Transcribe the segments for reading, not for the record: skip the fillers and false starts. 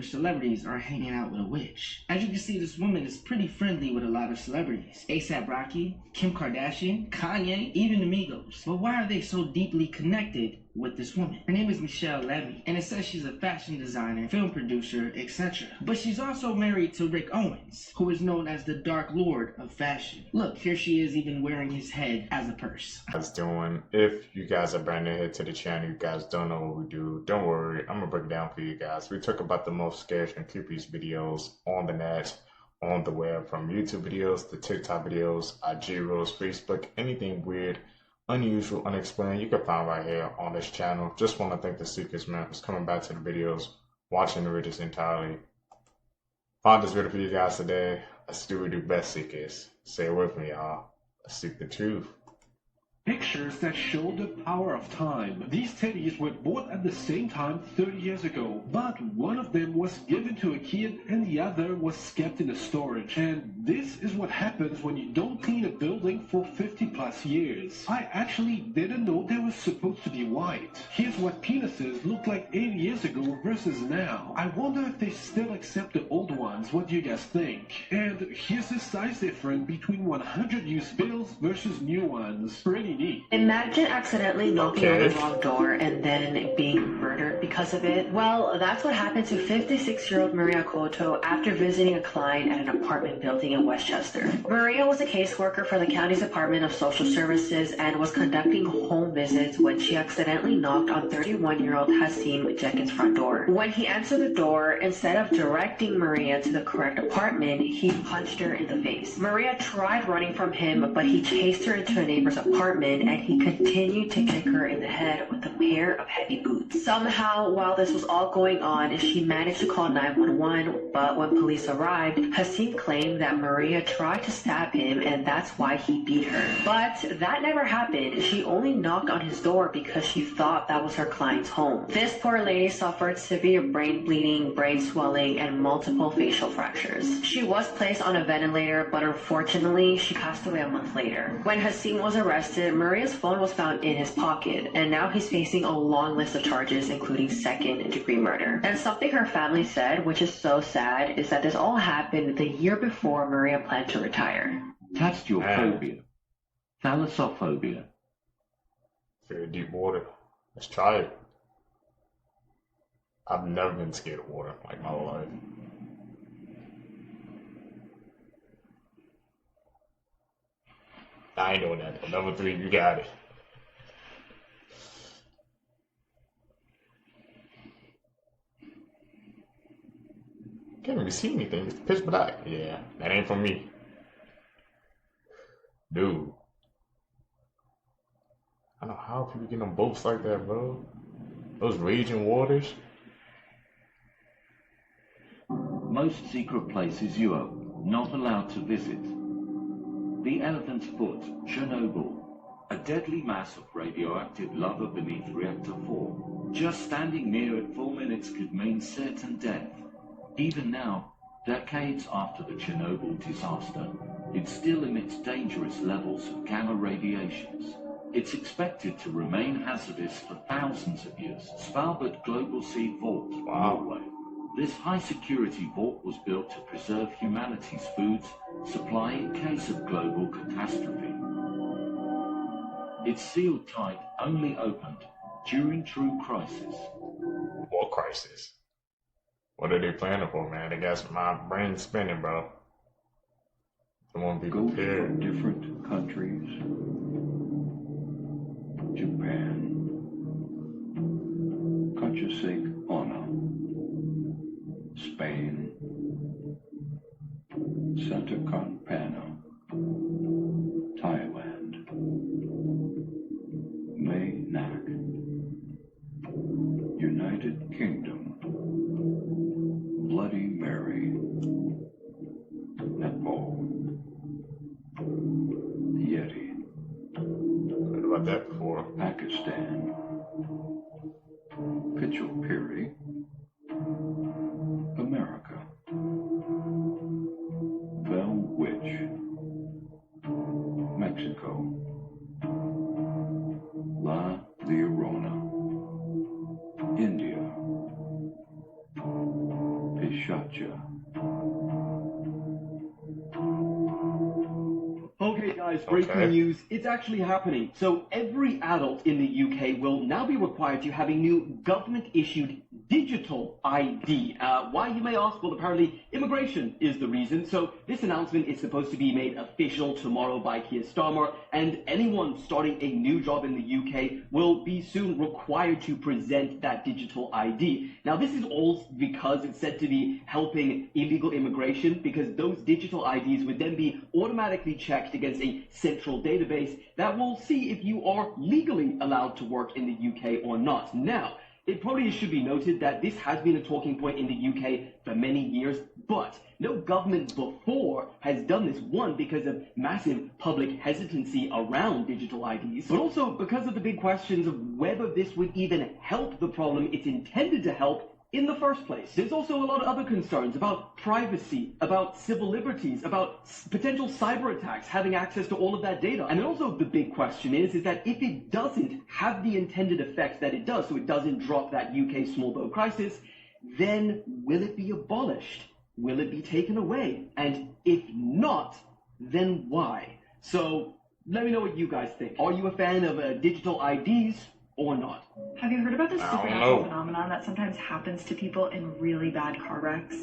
celebrities are hanging out with a witch. As you can see, this woman is pretty friendly with a lot of celebrities. A$AP Rocky, Kim Kardashian, Kanye, even the Migos. But why are they so deeply connected with this woman? Her name is Michelle Levy, and it says she's a fashion designer, film producer, etc. But she's also married to Rick Owens, who is known as the Dark Lord of fashion. Look, here she is even wearing his head as a purse. Guys doing, if you guys are brand new here to the channel, you guys don't know what we do, don't worry, I'm gonna break it down for you guys. We talk about the most scary and creepiest videos on the net, on the web, from YouTube videos to TikTok videos, IG Reels, Facebook, anything weird, unusual, unexplained, you can find right here on this channel. Just want to thank the Seekers, man, for coming back to the videos, watching the videos entirely. Found this video for you guys today. Let's do what we do best, Seekers. Say it with me, y'all. Let's seek the truth. Pictures that show the power of time. These teddies were bought at the same time 30 years ago, but one of them was given to a kid and the other was kept in a storage. And this is what happens when you don't clean a building for 50 plus years. I actually didn't know they were supposed to be white. Here's what penises looked like 80 years ago versus now. I wonder if they still accept the old ones. What do you guys think? And here's the size difference between 100 used bills versus new ones. Pretty neat. Imagine accidentally knocking on the wrong door and then being murdered because of it. Well, that's what happened to 56-year-old Maria Cotto after visiting a client at an apartment building in Westchester. Maria was a caseworker for the county's Department of Social Services and was conducting home visits when she accidentally knocked on 31-year-old Hasim Jenkins' front door. When he answered the door, instead of directing Maria to the correct apartment, he punched her in the face. Maria tried running from him, but he chased her into a neighbor's apartment and he continued to kick her in the head with a pair of heavy boots. Somehow, while this was all going on, she managed to call 911, but when police arrived, Hasim claimed that Maria tried to stab him and that's why he beat her. But that never happened. She only knocked on his door because she thought that was her client's home. This poor lady suffered severe brain bleeding, brain swelling, and multiple facial fractures. She was placed on a ventilator, but unfortunately, she passed away a month later. When Hasim was arrested, Maria's phone was found in his pocket, and now he's facing a long list of charges, including second-degree murder. And something her family said, which is so sad, is that this all happened the year before Maria planned to retire. Test your phobia. Thalassophobia. Very deep water. Let's try it. I've never been scared of water like my whole life. I ain't doing that. Number 3, you got it. Can't really see anything. It's pitch black. Yeah, that ain't for me. Dude. I don't know how people get on boats like that, bro. Those raging waters. Most secret places you are not allowed to visit. The Elephant's Foot, Chernobyl, a deadly mass of radioactive lava beneath Reactor 4. Just standing near it 4 minutes could mean certain death. Even now, decades after the Chernobyl disaster, it still emits dangerous levels of gamma radiations. It's expected to remain hazardous for thousands of years. Svalbard Global Seed Vault, Norway. This high-security vault was built to preserve humanity's food supply in case of global catastrophe. It's sealed tight, only opened during true crisis. What crisis? What are they planning for, man? I guess my brain's spinning, bro. I want to be prepared. From different countries. Japan. Kachasik Ono. Spain. Santa Carpano. Thailand. May Nak. United Kingdom. Bloody Mary. Nepal. Yeti. Heard about that before. Pakistan. Pichel Piri. America. Pishacha. Okay guys, breaking news, it's actually happening. So every adult in the UK will now be required to have a new government-issued digital ID. Why, you may ask? Well, apparently immigration is the reason. So this announcement is supposed to be made official tomorrow by Keir Starmer, and anyone starting a new job in the UK will be soon required to present that digital ID. Now this is all because it's said to be helping illegal immigration, because those digital IDs would then be automatically checked against a central database that will see if you are legally allowed to work in the UK or not. Now, it probably should be noted that this has been a talking point in the UK for many years, but no government before has done this, one, because of massive public hesitancy around digital IDs, but also because of the big questions of whether this would even help the problem it's intended to help in the first place. There's also a lot of other concerns about privacy, about civil liberties, about potential cyber attacks, having access to all of that data. And then also the big question is that if it doesn't have the intended effects that it does, so it doesn't drop that UK small boat crisis, then will it be abolished? Will it be taken away? And if not, then why? So let me know what you guys think. Are you a fan of digital IDs or not? Have you heard about this supernatural phenomenon that sometimes happens to people in really bad car wrecks?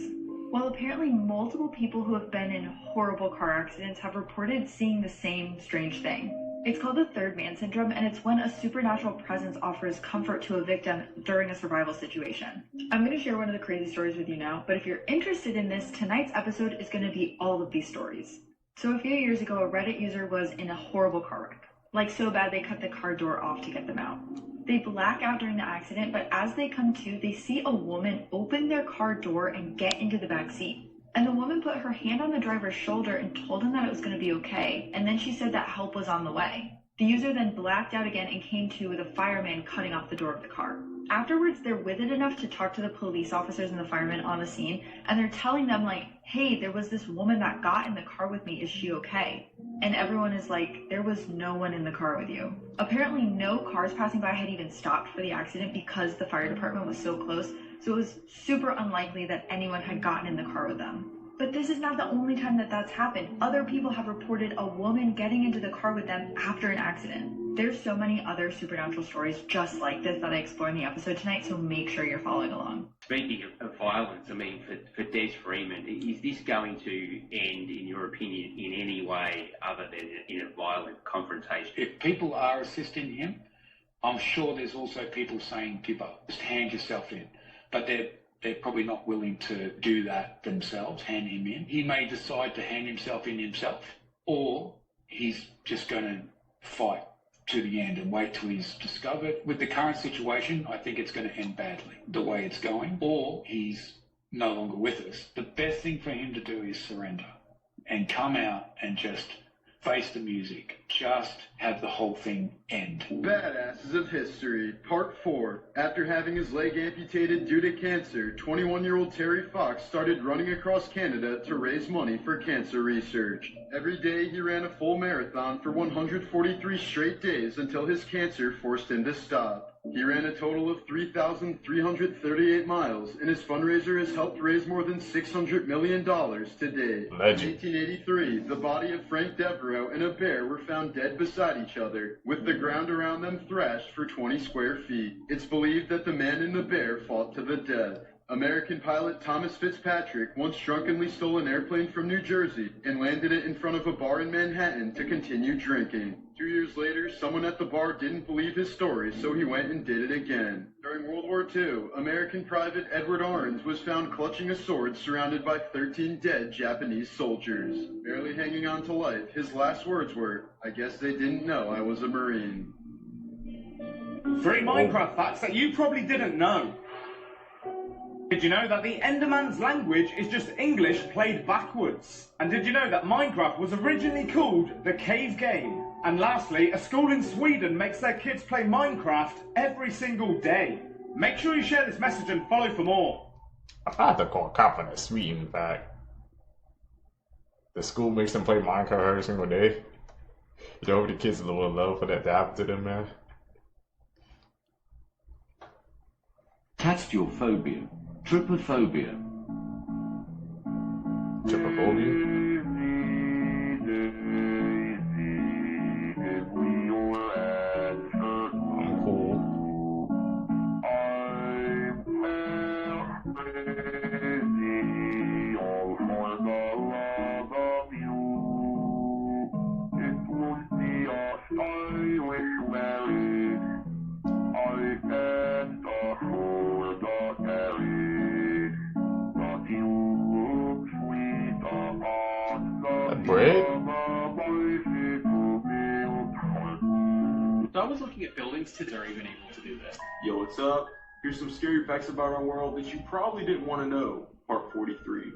Well, apparently multiple people who have been in horrible car accidents have reported seeing the same strange thing. It's called the third man syndrome, and it's when a supernatural presence offers comfort to a victim during a survival situation. I'm going to share one of the crazy stories with you now, but if you're interested in this, tonight's episode is going to be all of these stories. So a few years ago, a Reddit user was in a horrible car wreck. Like so bad they cut the car door off to get them out. They black out during the accident, but as they come to, they see a woman open their car door and get into the back seat. And the woman put her hand on the driver's shoulder and told him that it was going to be okay, and then she said that help was on the way. The user then blacked out again and came to with a fireman cutting off the door of the car. Afterwards, they're with it enough to talk to the police officers and the firemen on the scene, and they're telling them like, hey, there was this woman that got in the car with me, is she okay? And everyone is like, there was no one in the car with you. Apparently no cars passing by had even stopped for the accident because the fire department was so close, so it was super unlikely that anyone had gotten in the car with them. But this is not the only time that that's happened. Other people have reported a woman getting into the car with them after an accident. There's so many other supernatural stories just like this that I explore in the episode tonight, so make sure you're following along. Speaking of violence, I mean, for Des Freeman, is this going to end, in your opinion, in any way other than in a violent confrontation? If people are assisting him, I'm sure there's also people saying, give up, just hand yourself in. But they're probably not willing to do that themselves, hand him in. He may decide to hand himself in himself, or he's just going to fight to the end and wait till he's discovered. With the current situation, I think it's going to end badly, the way it's going, or he's no longer with us. The best thing for him to do is surrender and come out and just face the music. Just have the whole thing end. Badasses of History, Part 4. After having his leg amputated due to cancer, 21-year-old Terry Fox started running across Canada to raise money for cancer research. Every day he ran a full marathon for 143 straight days until his cancer forced him to stop. He ran a total of 3,338 miles, and his fundraiser has helped raise more than $600 million to date. In 1883, the body of Frank Devereaux and a bear were found dead beside each other, with the ground around them thrashed for 20 square feet. It's believed that the man and the bear fought to the death. American pilot Thomas Fitzpatrick once drunkenly stole an airplane from New Jersey and landed it in front of a bar in Manhattan to continue drinking. 2 years later, someone at the bar didn't believe his story, so he went and did it again. During World War II, American Private Edward Arns was found clutching a sword surrounded by 13 dead Japanese soldiers. Barely hanging on to life, his last words were, "I guess they didn't know I was a Marine." 3 Minecraft facts that you probably didn't know. Did you know that the Enderman's language is just English played backwards? And did you know that Minecraft was originally called the Cave Game? And lastly, a school in Sweden makes their kids play Minecraft every single day. Make sure you share this message and follow for more. I've had to call a cop on that Sweden fact. The school makes them play Minecraft every single day. You know how many kids will love for that to happen to them, man? Tastiophobic, trypophobia, phobia? I'm cool. That bread? So I was looking at buildings today are even able to do this. Yo, what's up? Here's some scary facts about our world that you probably didn't want to know. Part 43.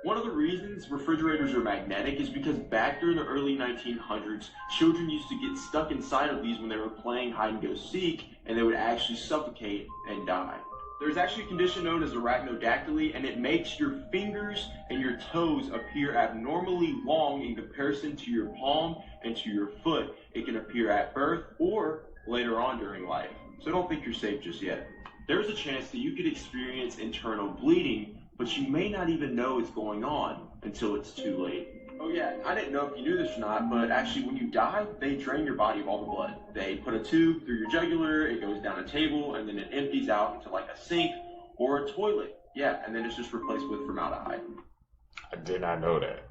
One of the reasons refrigerators are magnetic is because back during the early 1900s, children used to get stuck inside of these when they were playing hide and go seek, and they would actually suffocate and die. There's actually a condition known as arachnodactyly, and it makes your fingers and your toes appear abnormally long in comparison to your palm and to your foot. It can appear at birth or later on during life. So don't think you're safe just yet. There's a chance that you could experience internal bleeding, but you may not even know it's going on until it's too late. Oh yeah, I didn't know if you knew this or not, but actually when you die, they drain your body of all the blood. They put a tube through your jugular, it goes down a table, and then it empties out into like a sink or a toilet. Yeah, and then it's just replaced with formaldehyde. I did not know that.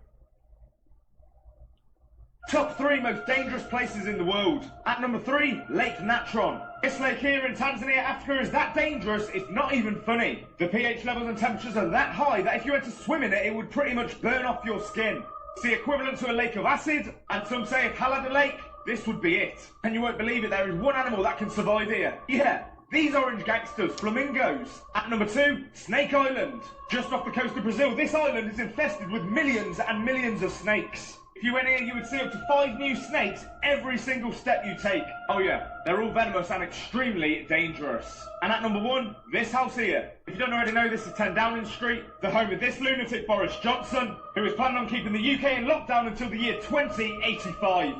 Top 3 most dangerous places in the world. At number 3, Lake Natron. This lake here in Tanzania, Africa is that dangerous, it's not even funny. The pH levels and temperatures are that high that if you were to swim in it, it would pretty much burn off your skin. It's the equivalent to a lake of acid, and some say if hell had a lake, this would be it. And you won't believe it, there is one animal that can survive here. Yeah, these orange gangsters, flamingos. At number 2, Snake Island. Just off the coast of Brazil, this island is infested with millions and millions of snakes. If you went here, you would see up to 5 new snakes every single step you take. Oh yeah, they're all venomous and extremely dangerous. And at number 1, this house here. If you don't already know, this is 10 Downing Street, the home of this lunatic Boris Johnson, who is planning on keeping the UK in lockdown until the year 2085.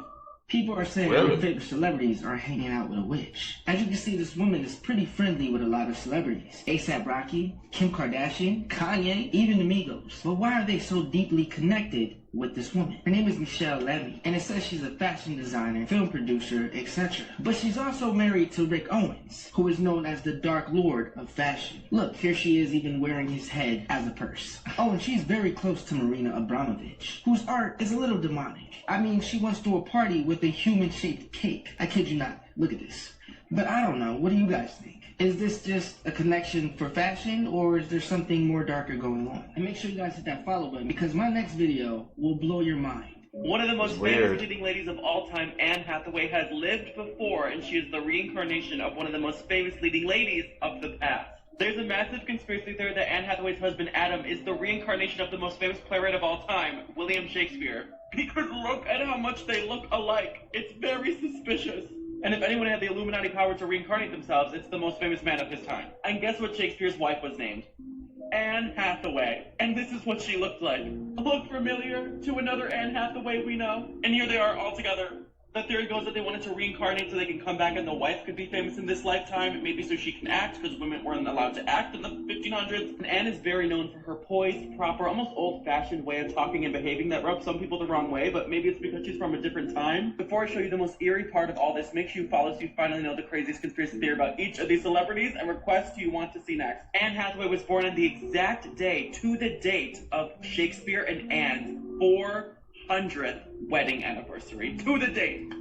People are saying their favorite celebrities are hanging out with a witch. As you can see, this woman is pretty friendly with a lot of celebrities. A$AP Rocky, Kim Kardashian, Kanye, even the Migos. But why are they so deeply connected with this woman? Her name is Michelle Levy, and it says she's a fashion designer, film producer, etc. But she's also married to Rick Owens, who is known as the Dark Lord of fashion. Look, here she is even wearing his head as a purse. Oh, and she's very close to Marina Abramovich, whose art is a little demonic. I mean, she once threw a party with a human-shaped cake. I kid you not. Look at this. But I don't know. What do you guys think? Is this just a connection for fashion, or is there something more darker going on? And make sure you guys hit that follow button, because my next video will blow your mind. One of the most famous leading ladies of all time, Anne Hathaway, has lived before, and she is the reincarnation of one of the most famous leading ladies of the past. There's a massive conspiracy theory that Anne Hathaway's husband, Adam, is the reincarnation of the most famous playwright of all time, William Shakespeare. Because look at how much they look alike. It's very suspicious. And if anyone had the Illuminati power to reincarnate themselves, it's the most famous man of his time. And guess what Shakespeare's wife was named? Anne Hathaway. And this is what she looked like. Look familiar to another Anne Hathaway we know? And here they are all together. The theory goes that they wanted to reincarnate so they can come back and the wife could be famous in this lifetime, maybe so she can act, because women weren't allowed to act in the 1500s. And Anne is very known for her poised, proper, almost old-fashioned way of talking and behaving that rubs some people the wrong way, but maybe it's because she's from a different time. Before I show you the most eerie part of all this, make sure you follow so you finally know the craziest conspiracy theory about each of these celebrities and request who you want to see next. Anne Hathaway was born on the exact day, to the date, of Shakespeare and Anne's 400th wedding anniversary. To the date.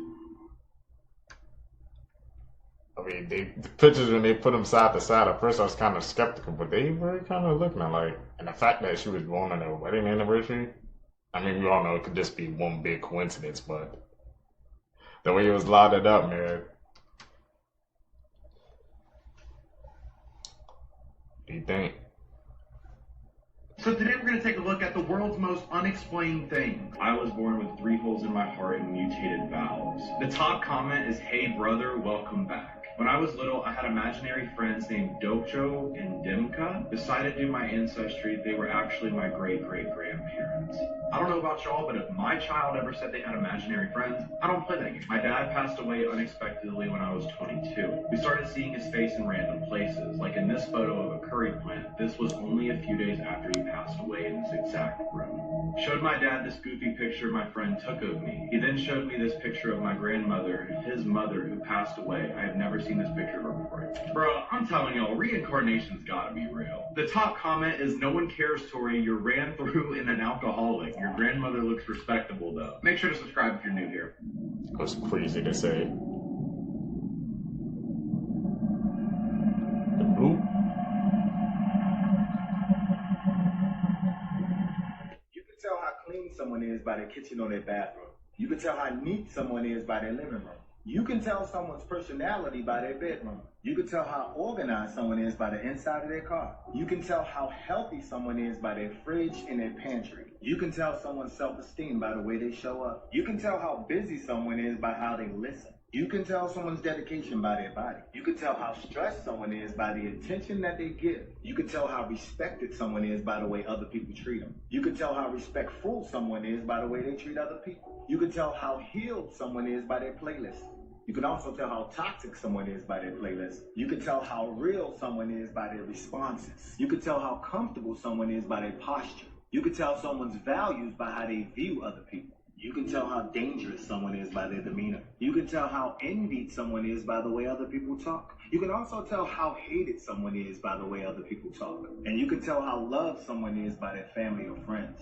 I mean, the pictures when they put them side to side, at first I was kind of skeptical, but they were kind of looking alike. And the fact that she was born on their wedding anniversary, I mean, we all know it could just be one big coincidence, but the way it was lighted up, man. What do you think? So today we're going to take a look at the world's most unexplained thing. I was born with 3 holes in my heart and mutated valves. The top comment is, "Hey brother, welcome back." When I was little, I had imaginary friends named Docho and Dimka. Decided to do my ancestry, they were actually my great-great-grandparents. I don't know about y'all, but if my child ever said they had imaginary friends, I don't play that game. My dad passed away unexpectedly when I was 22. We started seeing his face in random places, like in this photo of a curry plant. This was only a few days after he passed away in this exact room. Showed my dad this goofy picture my friend took of me. He then showed me this picture of my grandmother and his mother who passed away. I have never seen this picture of her before. Bro, I'm telling y'all, reincarnation's gotta be real. The top comment is, no one cares, Tori. You ran through in an alcoholic. Your grandmother looks respectable, though. Make sure to subscribe if you're new here. That's crazy to say. The blue? You can tell how clean someone is by their kitchen or their bathroom. You can tell how neat someone is by their living room. You can tell someone's personality by their bedroom. You can tell how organized someone is by the inside of their car. You can tell how healthy someone is by their fridge and their pantry. You can tell someone's self-esteem by the way they show up. You can tell how busy someone is by how they listen. You can tell someone's dedication by their body. You can tell how stressed someone is by the attention that they give. You can tell how respected someone is by the way other people treat them. You can tell how respectful someone is by the way they treat other people. You can tell how healed someone is by their playlist. You can also tell how toxic someone is by their playlist. You can tell how real someone is by their responses. You can tell how comfortable someone is by their posture. You can tell someone's values by how they view other people. You can tell how dangerous someone is by their demeanor. You can tell how envied someone is by the way other people talk. You can also tell how hated someone is by the way other people talk. And you can tell how loved someone is by their family or friends.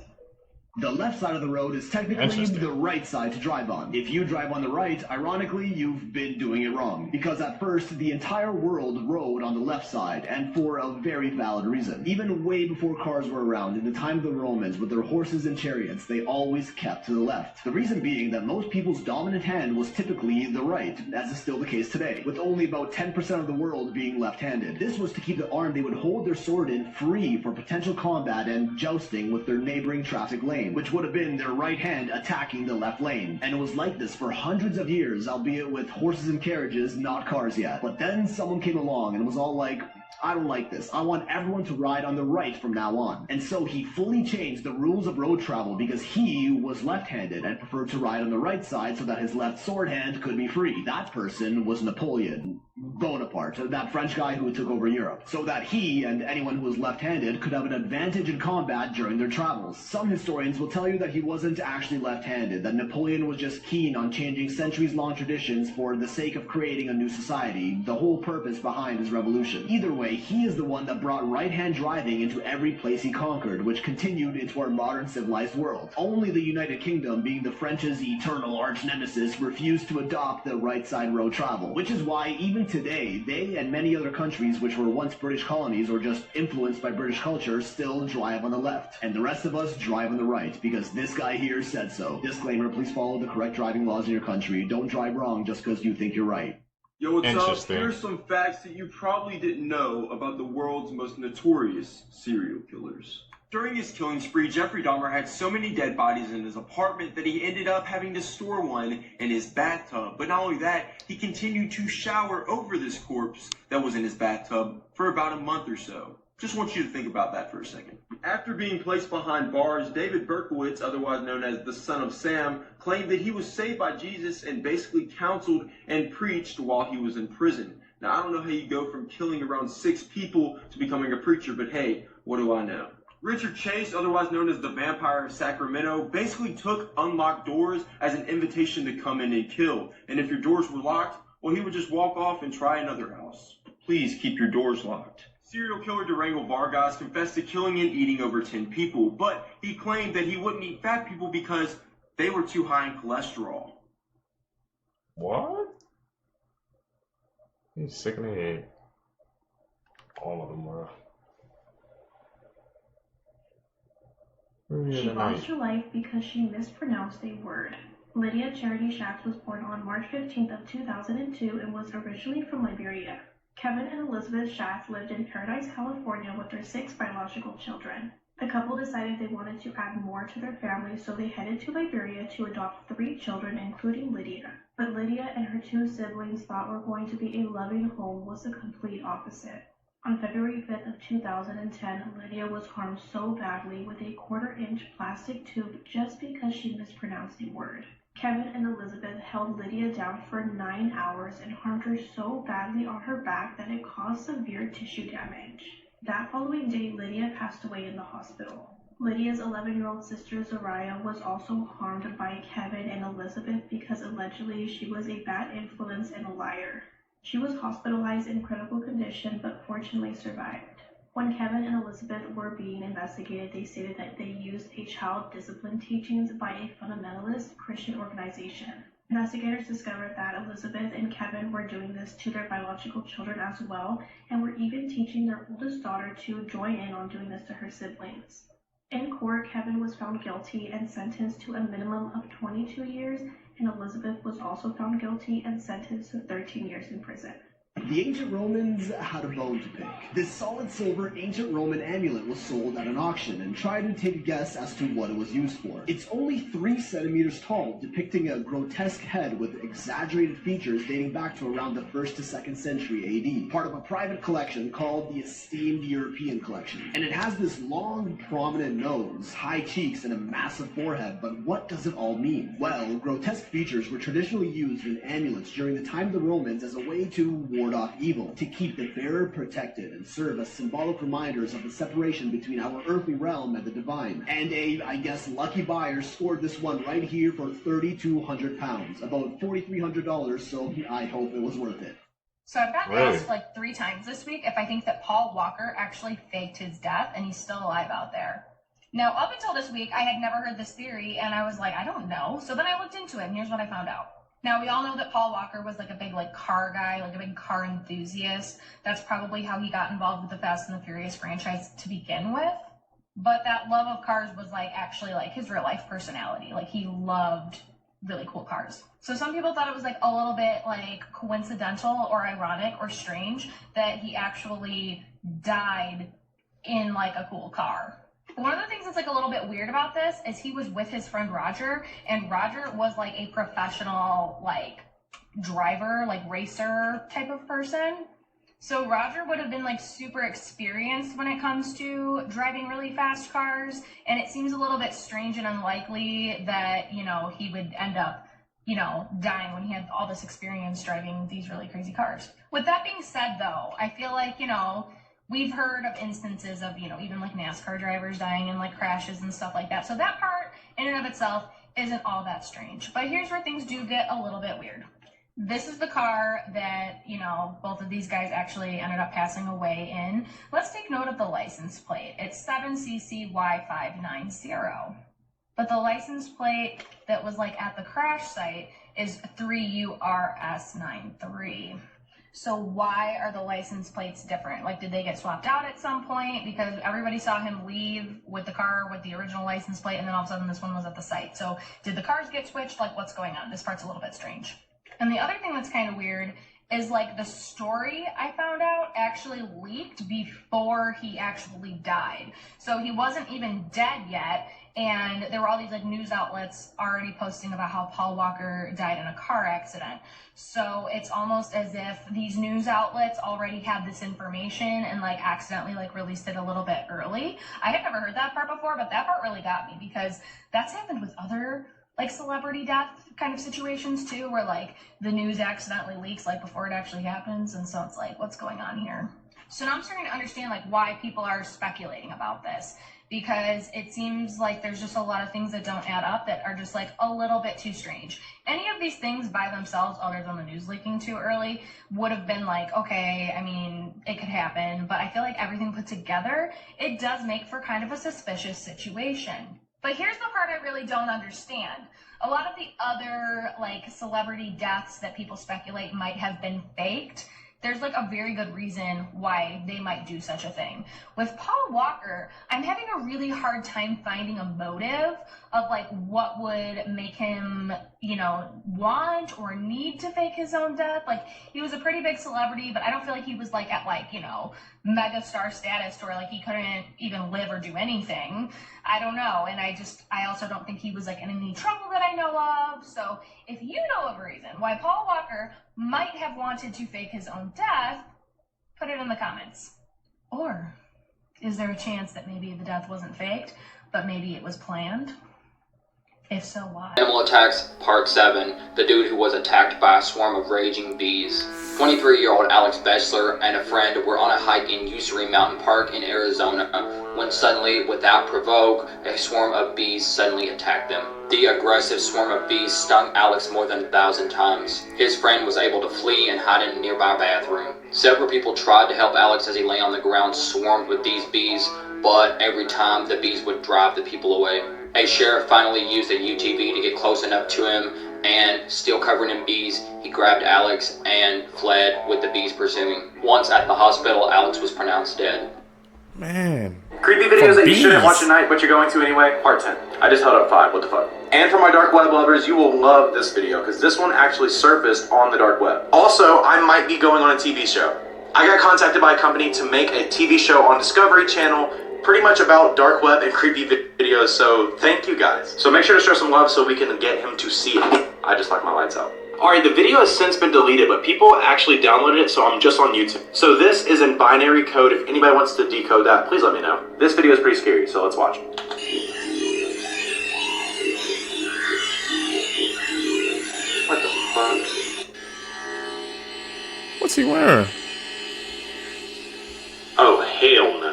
The left side of the road is technically the right side to drive on. If you drive on the right, ironically, you've been doing it wrong. Because at first, the entire world rode on the left side, and for a very valid reason. Even way before cars were around, in the time of the Romans, with their horses and chariots, they always kept to the left. The reason being that most people's dominant hand was typically the right, as is still the case today, with only about 10% of the world being left-handed. This was to keep the arm they would hold their sword in free for potential combat and jousting with their neighboring traffic lane, which would have been their right hand attacking the left lane. And it was like this for hundreds of years, albeit with horses and carriages, not cars yet. But then someone came along and was all like, I don't like this. I want everyone to ride on the right from now on. And so he fully changed the rules of road travel because he was left-handed and preferred to ride on the right side so that his left sword hand could be free. That person was Napoleon Bonaparte, that French guy who took over Europe, so that he and anyone who was left-handed could have an advantage in combat during their travels. Some historians will tell you that he wasn't actually left-handed, that Napoleon was just keen on changing centuries-long traditions for the sake of creating a new society, the whole purpose behind his revolution. Either way, he is the one that brought right-hand driving into every place he conquered, which continued into our modern civilized world. Only the United Kingdom, being the French's eternal arch-nemesis, refused to adopt the right-side road travel, which is why even today, they and many other countries which were once British colonies or just influenced by British culture still drive on the left, and the rest of us drive on the right, because this guy here said so. Disclaimer, please follow the correct driving laws in your country. Don't drive wrong just because you think you're right. Yo, what's up? Here's some facts that you probably didn't know about the world's most notorious serial killers. During his killing spree, Jeffrey Dahmer had so many dead bodies in his apartment that he ended up having to store one in his bathtub. But not only that, he continued to shower over this corpse that was in his bathtub for about a month or so. Just want you to think about that for a second. After being placed behind bars, David Berkowitz, otherwise known as the Son of Sam, claimed that he was saved by Jesus and basically counseled and preached while he was in prison. Now, I don't know how you go from killing around 6 people to becoming a preacher, but hey, what do I know? Richard Chase, otherwise known as the Vampire of Sacramento, basically took unlocked doors as an invitation to come in and kill. And if your doors were locked, well, he would just walk off and try another house. Please keep your doors locked. Serial killer Durango Vargas confessed to killing and eating over 10 people, but he claimed that he wouldn't eat fat people because they were too high in cholesterol. What? He's sick in the head. All of them were. She lost her life because she mispronounced a word. Lydia Charity Shax was born on March 15th of 2002 and was originally from Liberia. Kevin and Elizabeth Shax lived in Paradise, California with their 6 biological children. The couple decided they wanted to add more to their family, so they headed to Liberia to adopt 3 children, including Lydia. But Lydia and her 2 siblings thought were going to be a loving home was the complete opposite. On February 5th of 2010, Lydia was harmed so badly with a 1/4-inch plastic tube just because she mispronounced a word. Kevin and Elizabeth held Lydia down for 9 hours and harmed her so badly on her back that it caused severe tissue damage. That following day, Lydia passed away in the hospital. Lydia's 11-year-old sister Zariah was also harmed by Kevin and Elizabeth because allegedly she was a bad influence and a liar. She was hospitalized in critical condition but fortunately survived. When Kevin and Elizabeth were being investigated, they stated that they used a child discipline teachings by a fundamentalist Christian organization. Investigators discovered that Elizabeth and Kevin were doing this to their biological children as well, and were even teaching their oldest daughter to join in on doing this to her siblings. In court, Kevin was found guilty and sentenced to a minimum of 22 years, and Elizabeth was also found guilty and sentenced to 13 years in prison. The ancient Romans had a bone to pick. This solid silver ancient Roman amulet was sold at an auction, and try to take a guess as to what it was used for. It's only 3 centimeters tall, depicting a grotesque head with exaggerated features dating back to around the 1st to 2nd century AD, part of a private collection called the Esteemed European Collection. And it has this long, prominent nose, high cheeks, and a massive forehead, but what does it all mean? Well, grotesque features were traditionally used in amulets during the time of the Romans as a way to ward off evil, to keep the bearer protected, and serve as symbolic reminders of the separation between our earthly realm and the divine. And I guess, lucky buyer scored this one right here for £3,200, about $4,300, so I hope it was worth it. So I've gotten asked like 3 times this week if I think that Paul Walker actually faked his death and he's still alive out there. Now, up until this week, I had never heard this theory, and I was like, I don't know. So then I looked into it, and here's what I found out. Now, we all know that Paul Walker was like a big car guy, like a big car enthusiast. That's probably how he got involved with the Fast and the Furious franchise to begin with. But that love of cars was like actually like his real life personality. Like he loved really cool cars. So some people thought it was like a little bit like coincidental or ironic or strange that he actually died in like a cool car. One of the things that's like a little bit weird about this is he was with his friend Roger, and Roger was like a professional like driver, like racer type of person. So Roger would have been like super experienced when it comes to driving really fast cars, and it seems a little bit strange and unlikely that, you know, he would end up, you know, dying when he had all this experience driving these really crazy cars. With that being said though, I feel like, you know, we've heard of instances of, you know, even like NASCAR drivers dying in like crashes and stuff like that. So that part in and of itself isn't all that strange. But here's where things do get a little bit weird. This is the car that, you know, both of these guys actually ended up passing away in. Let's take note of the license plate. It's 7CCY590. But the license plate that was like at the crash site is 3URS93. So why are the license plates different? Like, did they get swapped out at some point? Because everybody saw him leave with the car with the original license plate, and then all of a sudden this one was at the site. So did the cars get switched? Like, what's going on? This part's a little bit strange. And the other thing that's kind of weird is like the story I found out actually leaked before he actually died. So he wasn't even dead yet. And there were all these like news outlets already posting about how Paul Walker died in a car accident. So it's almost as if these news outlets already had this information and like accidentally like released it a little bit early. I had never heard that part before, but that part really got me because that's happened with other like celebrity death kind of situations too, where like the news accidentally leaks like before it actually happens. And so it's like, what's going on here? So now I'm starting to understand like why people are speculating about this, because it seems like there's just a lot of things that don't add up that are just like a little bit too strange. Any of these things by themselves, other than the news leaking too early, would have been like, okay, I mean, it could happen, but I feel like everything put together, it does make for kind of a suspicious situation. But here's the part I really don't understand. A lot of the other like celebrity deaths that people speculate might have been faked, there's like a very good reason why they might do such a thing. With Paul Walker, I'm having a really hard time finding a motive of like what would make him, you know, want or need to fake his own death. Like he was a pretty big celebrity, but I don't feel like he was like at like, you know, mega star status or like he couldn't even live or do anything. I don't know. And I also don't think he was like in any trouble that I know of. So if you know of a reason why Paul Walker might have wanted to fake his own death, put it in the comments. Or is there a chance that maybe the death wasn't faked, but maybe it was planned? If so, why? Animal Attacks Part 7, the dude who was attacked by a swarm of raging bees. 23-year-old Alex Bechler and a friend were on a hike in Ussery Mountain Park in Arizona when suddenly, without provoke, a swarm of bees suddenly attacked them. The aggressive swarm of bees stung Alex more than 1,000 times. His friend was able to flee and hide in a nearby bathroom. Several people tried to help Alex as he lay on the ground swarmed with these bees, but every time the bees would drive the people away. A sheriff finally used a UTV to get close enough to him, and still covered in bees, he grabbed Alex and fled with the bees pursuing. Once at the hospital, Alex was pronounced dead. Man. Creepy videos that you shouldn't watch at night, but you're going to anyway. Part 10. I just held up 5. What the fuck? And for my dark web lovers, you will love this video, because this one actually surfaced on the dark web. Also, I might be going on a TV show. I got contacted by a company to make a TV show on Discovery Channel, pretty much about dark web and creepy videos, so thank you guys. So make sure to show some love so we can get him to see it. I just like my lights out. Alright, the video has since been deleted, but people actually downloaded it, so I'm just on YouTube. So this is in binary code. If anybody wants to decode that, please let me know. This video is pretty scary, so let's watch. What the fuck? What's he wearing? Oh, hell no.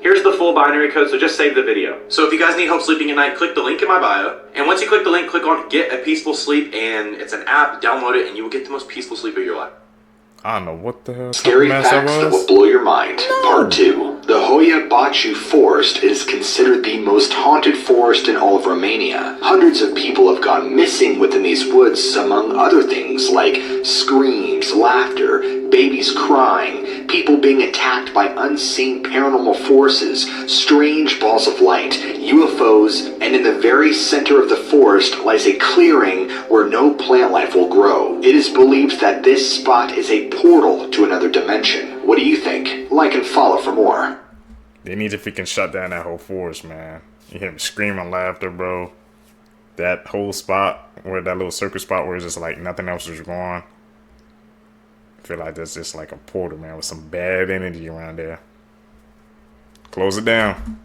Here's the full binary code, so just save the video. So if you guys need help sleeping at night, click the link in my bio. And once you click the link, click on Get a Peaceful Sleep, and it's an app, download it, and you will get the most peaceful sleep of your life. I don't know what the hell. Scary facts that will blow your mind. Part 2. The Hoia Baciu Forest is considered the most haunted forest in all of Romania. Hundreds of people have gone missing within these woods, among other things like screams, laughter, babies crying, people being attacked by unseen paranormal forces, strange balls of light, UFOs, and in the very center of the forest lies a clearing where no plant life will grow. It is believed that this spot is a portal to another dimension. What do you think? Like and follow for more. They need to freaking shut down that whole forest, man. You hear them screaming laughter, bro. That whole spot, where that little circle spot where it's just like nothing else is going on. I feel like that's just like a portal, man, with some bad energy around there. Close it down.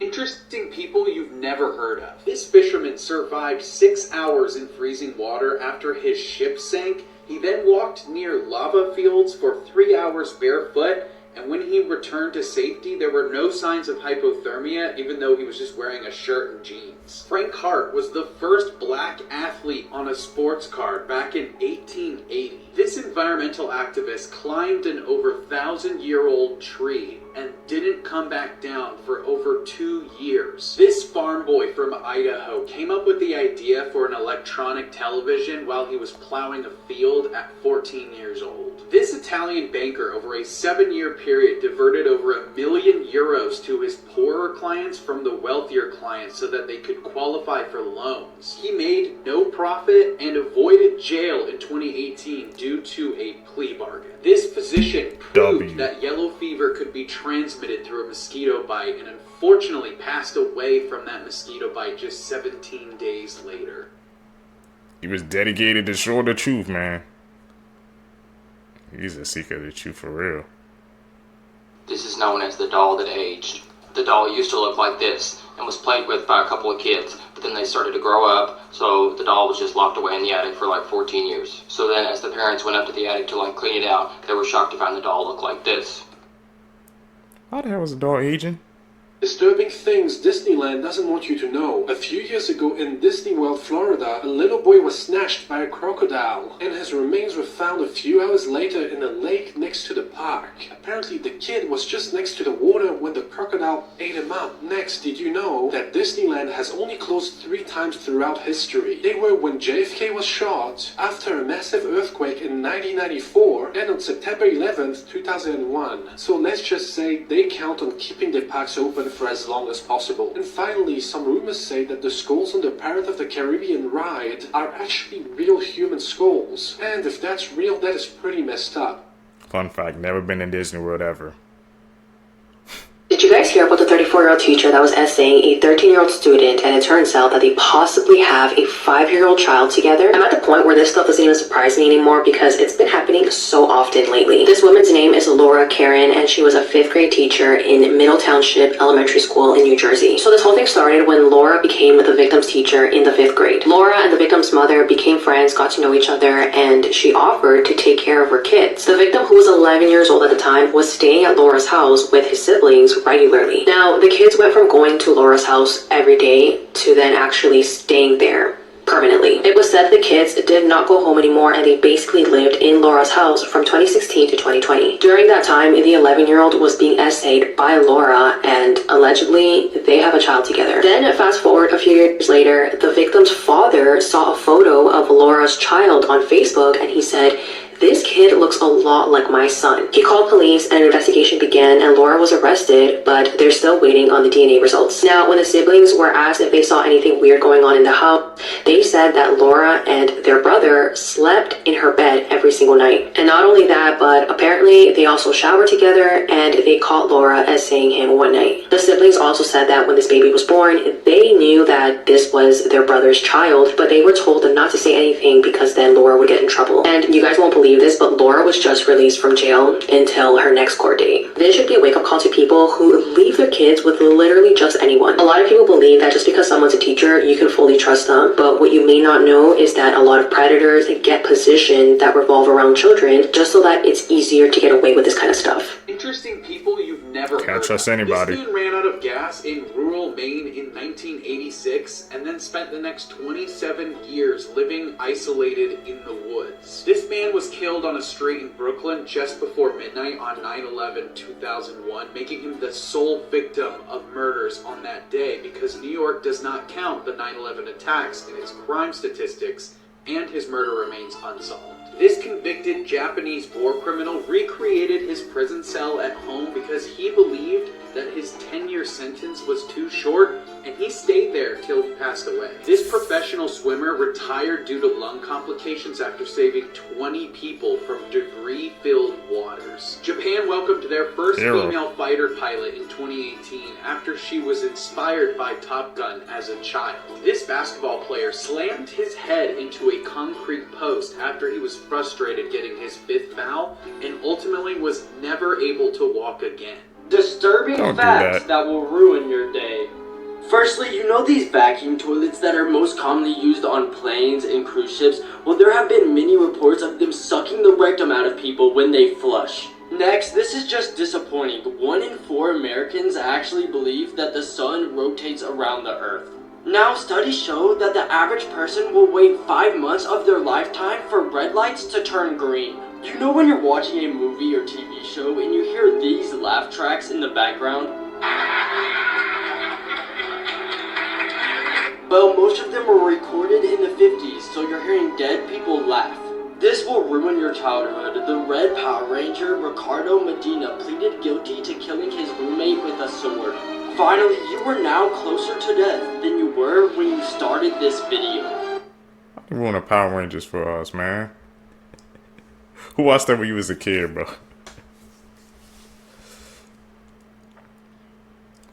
Interesting people you've never heard of. This fisherman survived 6 hours in freezing water after his ship sank. He then walked near lava fields for 3 hours barefoot, and when he returned to safety, there were no signs of hypothermia, even though he was just wearing a shirt and jeans. Frank Hart was the first black athlete on a sports card back in 1880. This environmental activist climbed an over 1,000-year-old tree and didn't come back down for over 2 years. This farm boy from Idaho came up with the idea for an electronic television while he was plowing a field at 14 years old. This Italian banker over a 7-year period diverted over €1 million to his poorer clients from the wealthier clients so that they could qualify for loans. He made no profit and avoided jail in 2018 due to a plea bargain. This physician proved that yellow fever could be transmitted through a mosquito bite and unfortunately passed away from that mosquito bite just 17 days later. He was dedicated to show the truth, man. He's a seeker of the truth for real. This is known as the doll that aged. The doll used to look like this and was played with by a couple of kids, but then they started to grow up, so the doll was just locked away in the attic for like 14 years. So then as the parents went up to the attic to like clean it out, they were shocked to find the doll look like this. How the hell was the doll aging? Disturbing things Disneyland doesn't want you to know. A few years ago in Disney World, Florida, a little boy was snatched by a crocodile, and his remains were found a few hours later in a lake next to the park. Apparently the kid was just next to the water when the crocodile ate him up. Next, did you know that Disneyland has only closed 3 times throughout history? They were when JFK was shot, after a massive earthquake in 1994, and on September 11th, 2001. So let's just say they count on keeping their parks open for as long as possible. And finally, some rumors say that the skulls on the Pirates of the Caribbean ride are actually real human skulls. And if that's real, that is pretty messed up. Fun fact, never been in Disney World ever. Did you guys hear about the 34 24-year-old teacher that was essaying a 13-year-old student, and it turns out that they possibly have a 5-year-old child together. I'm at the point where this stuff doesn't even surprise me anymore because it's been happening so often lately. This woman's name is Laura Karen, and she was a 5th grade teacher in Middle Township Elementary School in New Jersey. So this whole thing started when Laura became the victim's teacher in the 5th grade. Laura and the victim's mother became friends, got to know each other, and she offered to take care of her kids. The victim, who was 11 years old at the time, was staying at Laura's house with his siblings regularly. Now, the kids went from going to Laura's house every day to then actually staying there permanently. It was said the kids did not go home anymore, and they basically lived in Laura's house from 2016 to 2020. During that time, the 11-year-old was being essayed by Laura, and allegedly they have a child together. Then fast forward a few years later, the victim's father saw a photo of Laura's child on Facebook, and he said, "This kid looks a lot like my son." He called police and an investigation began, and Laura was arrested, but they're still waiting on the DNA results. Now, when the siblings were asked if they saw anything weird going on in the house, they said that Laura and their brother slept in her bed every single night. And not only that, but apparently they also showered together, and they caught Laura essaying him one night. The siblings also said that when this baby was born, they knew that this was their brother's child, but they were told not to say anything because then Laura would get in trouble. And you guys won't believe this, but Laura was just released from jail until her next court date. This should be a wake-up call to people who leave their kids with literally just anyone. A lot of people believe that just because someone's a teacher, you can fully trust them, but what you may not know is that a lot of predators get positions that revolve around children just so that it's easier to get away with this kind of stuff. Interesting people you've never heard Can't trust of. anybody. This dude ran out of gas in rural Maine in 1986 and then spent the next 27 years living isolated in the woods. This man was killed on a street in Brooklyn just before midnight on 9/11/2001, making him the sole victim of murders on that day because New York does not count the 9/11 attacks in its crime statistics, and his murder remains unsolved. This convicted Japanese war criminal recreated his prison cell at home because he believed that his 10-year sentence was too short, and he stayed there till he passed away. This professional swimmer retired due to lung complications after saving 20 people from debris-filled waters. Japan welcomed their first female fighter pilot in 2018 after she was inspired by Top Gun as a child. This basketball player slammed his head into a concrete post after he was frustrated getting his 5th foul and ultimately was never able to walk again. Disturbing facts that will ruin your day. Firstly, you know these vacuum toilets that are most commonly used on planes and cruise ships? Well, there have been many reports of them sucking the rectum out of people when they flush. Next, this is just disappointing. 1 in 4 Americans actually believe that the sun rotates around the earth. Now, studies show that the average person will wait 5 months of their lifetime for red lights to turn green. You know when you're watching a movie or TV show and you hear these laugh tracks in the background? Well, most of them were recorded in the 50s, so you're hearing dead people laugh. This will ruin your childhood. The Red Power Ranger, Ricardo Medina, pleaded guilty to killing his roommate with a sword. Finally, you are now closer to death than you were when you started this video. You want a Power Rangers for us, man. Who watched that when you was a kid, bro?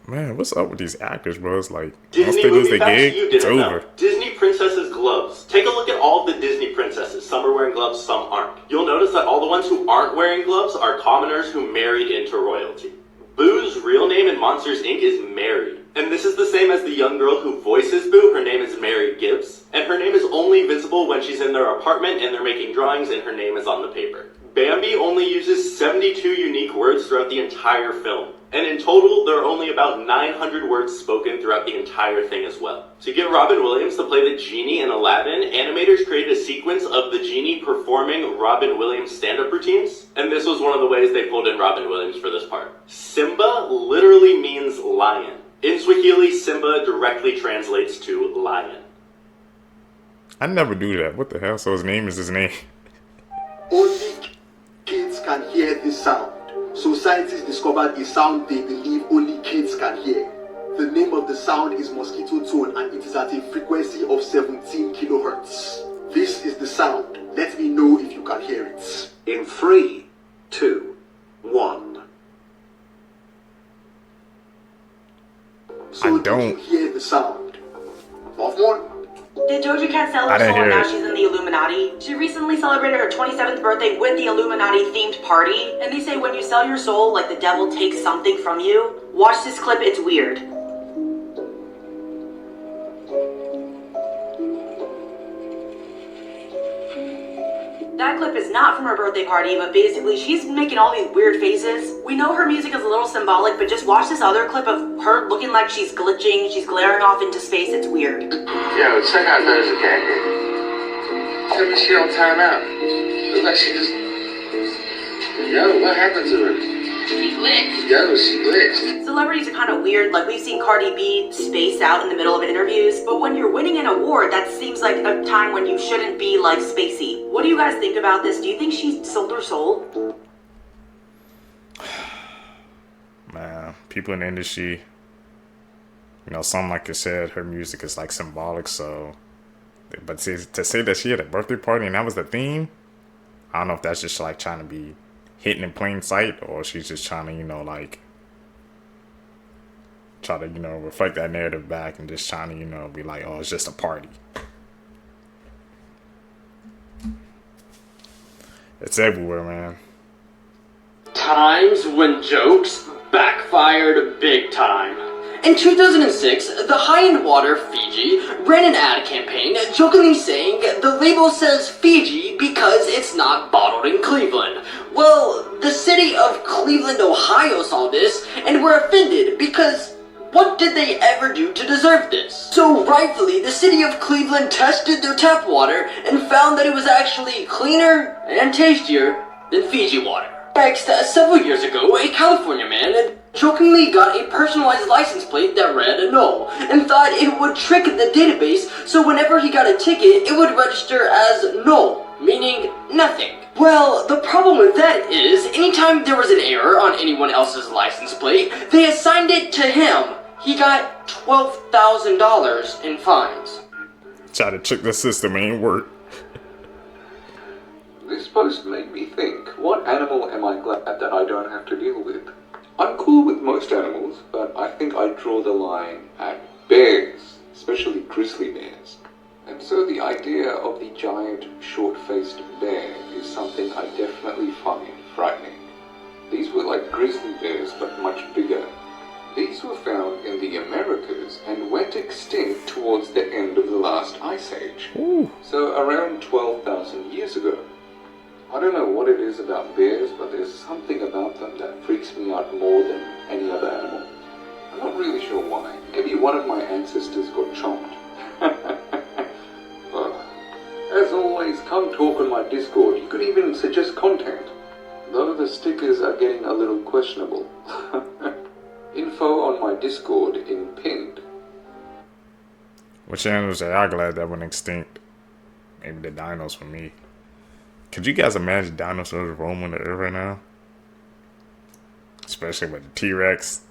Man, what's up with these actors, bro? It's like, once they lose their gig, it's over. Disney princesses' gloves. Take a look at all the Disney princesses. Some are wearing gloves, some aren't. You'll notice that all the ones who aren't wearing gloves are commoners who married into royalty. Boo's real name in Monsters, Inc. is Mary. And this is the same as the young girl who voices Boo. Her name is Mary Gibbs. And her name is only visible when she's in their apartment and they're making drawings and her name is on the paper. Bambi only uses 72 unique words throughout the entire film. And in total, there are only about 900 words spoken throughout the entire thing as well. To get Robin Williams to play the genie in Aladdin, animators created a sequence of the genie performing Robin Williams stand-up routines. And this was one of the ways they pulled in Robin Williams for this part. Simba literally means lion. In Swahili, Simba directly translates to lion. I never do that. What the hell? So his name is his name. Only kids can hear this sound. So scientists discovered a sound they believe only kids can hear. The name of the sound is mosquito tone and it is at a frequency of 17 kilohertz. This is the sound. Let me know if you can hear it. In 3, 2, 1. So I don't. Did you hear the sound? Sophomore? Did Doja Cat sell I her didn't soul and hear now it. she's in the Illuminati? She recently celebrated her 27th birthday with the Illuminati-themed party, and they say when you sell your soul, like the devil takes something from you. Watch this clip, it's weird. That clip is not from her birthday party, but basically she's making all these weird faces. We know her music is a little symbolic, but just watch this other clip of her looking like she's glitching, she's glaring off into space, it's weird. Yo, check out Doja Cat here. Tell me she on timeout. Looks like she just... Yo, what happened to her? She glitched. Yo, she glitched. Celebrities are kind of weird, like we've seen Cardi B space out in the middle of interviews, but when you're winning an award, that seems like a time when you shouldn't be like spacey. What do you guys think about this? Do you think she sold her soul? Man, people in the industry, you know, some like I said, her music is like symbolic, so, but to say that she had a birthday party and that was the theme, I don't know if that's just like trying to be hidden in plain sight, or she's just trying to, you know, like, try to, you know, reflect that narrative back and just trying to, you know, be like, oh, it's just a party. It's everywhere, man. Times when jokes backfired big time. In 2006, the high-end water Fiji ran an ad campaign jokingly saying the label says Fiji because it's not bottled in Cleveland. Well, the city of Cleveland, Ohio saw this and were offended because what did they ever do to deserve this? So rightfully, the city of Cleveland tested their tap water and found that it was actually cleaner and tastier than Fiji water. Next, several years ago, a California man jokingly got a personalized license plate that read no and thought it would trick the database so whenever he got a ticket, it would register as no, meaning nothing. Well, the problem with that is, anytime there was an error on anyone else's license plate, they assigned it to him. He got $12,000 in fines. Try to trick the system, ain't work. This post made me think, what animal am I glad that I don't have to deal with? I'm cool with most animals, but I think I draw the line at bears, especially grizzly bears. And so the idea of the giant, short-faced bear is something I definitely find frightening. These were like grizzly bears, but much bigger. These were found in the Americas and went extinct towards the end of the last ice age. Ooh. So around 12,000 years ago. I don't know what it is about bears, but there's something about them that freaks me out more than any other animal. I'm not really sure why. Maybe one of my ancestors got chomped. As always, come talk on my Discord. You could even suggest content. Though the stickers are getting a little questionable. Info on my Discord in pinned. Which animals are y'all glad that went extinct? Maybe the dinos for me. Could you guys imagine dinosaurs roaming the earth right now? Especially with the T-Rex.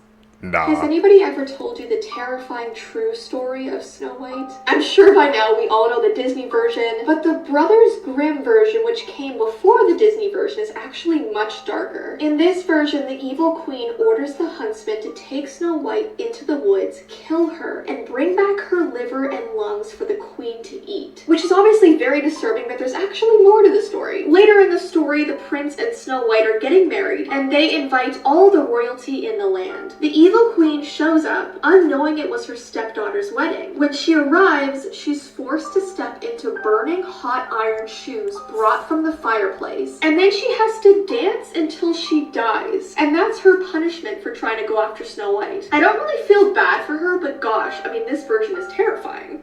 Nah. Has anybody ever told you the terrifying true story of Snow White? I'm sure by now we all know the Disney version, but the Brothers Grimm version, which came before the Disney version, is actually much darker. In this version, the evil queen orders the huntsman to take Snow White into the woods, kill her, and bring back her liver and lungs for the queen to eat. Which is obviously very disturbing, but there's actually more to the story. Later in the story, the prince and Snow White are getting married, and they invite all the royalty in the land. The evil queen shows up, unknowing it was her stepdaughter's wedding. When she arrives, she's forced to step into burning hot iron shoes brought from the fireplace, and then she has to dance until she dies. And that's her punishment for trying to go after Snow White. I don't really feel bad for her, but gosh, I mean, this version is terrifying.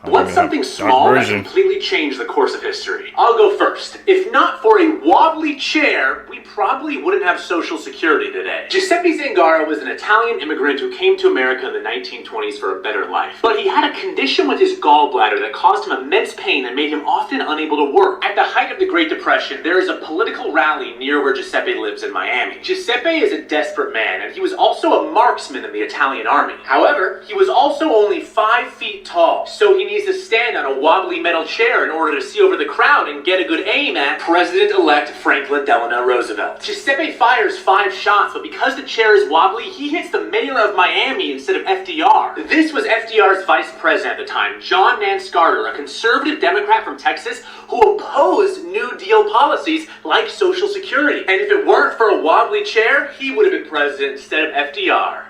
What's something small that completely changed the course of history? I'll go first. If not for a wobbly chair, we probably wouldn't have Social Security today. Giuseppe Zangara was an Italian immigrant who came to America in the 1920s for a better life. But he had a condition with his gallbladder that caused him immense pain and made him often unable to work. At the height of the Great Depression, there is a political rally near where Giuseppe lives in Miami. Giuseppe is a desperate man, and he was also a marksman in the Italian army. However, he was also only 5 feet tall, so he needs to stand on a wobbly metal chair in order to see over the crowd and get a good aim at President-elect Franklin Delano Roosevelt. Giuseppe fires 5 shots, but because the chair is wobbly, he hits the mayor of Miami instead of FDR. This was FDR's vice president at the time, John Nance Carter, a conservative Democrat from Texas who opposed New Deal policies like Social Security. And if it weren't for a wobbly chair, he would have been president instead of FDR.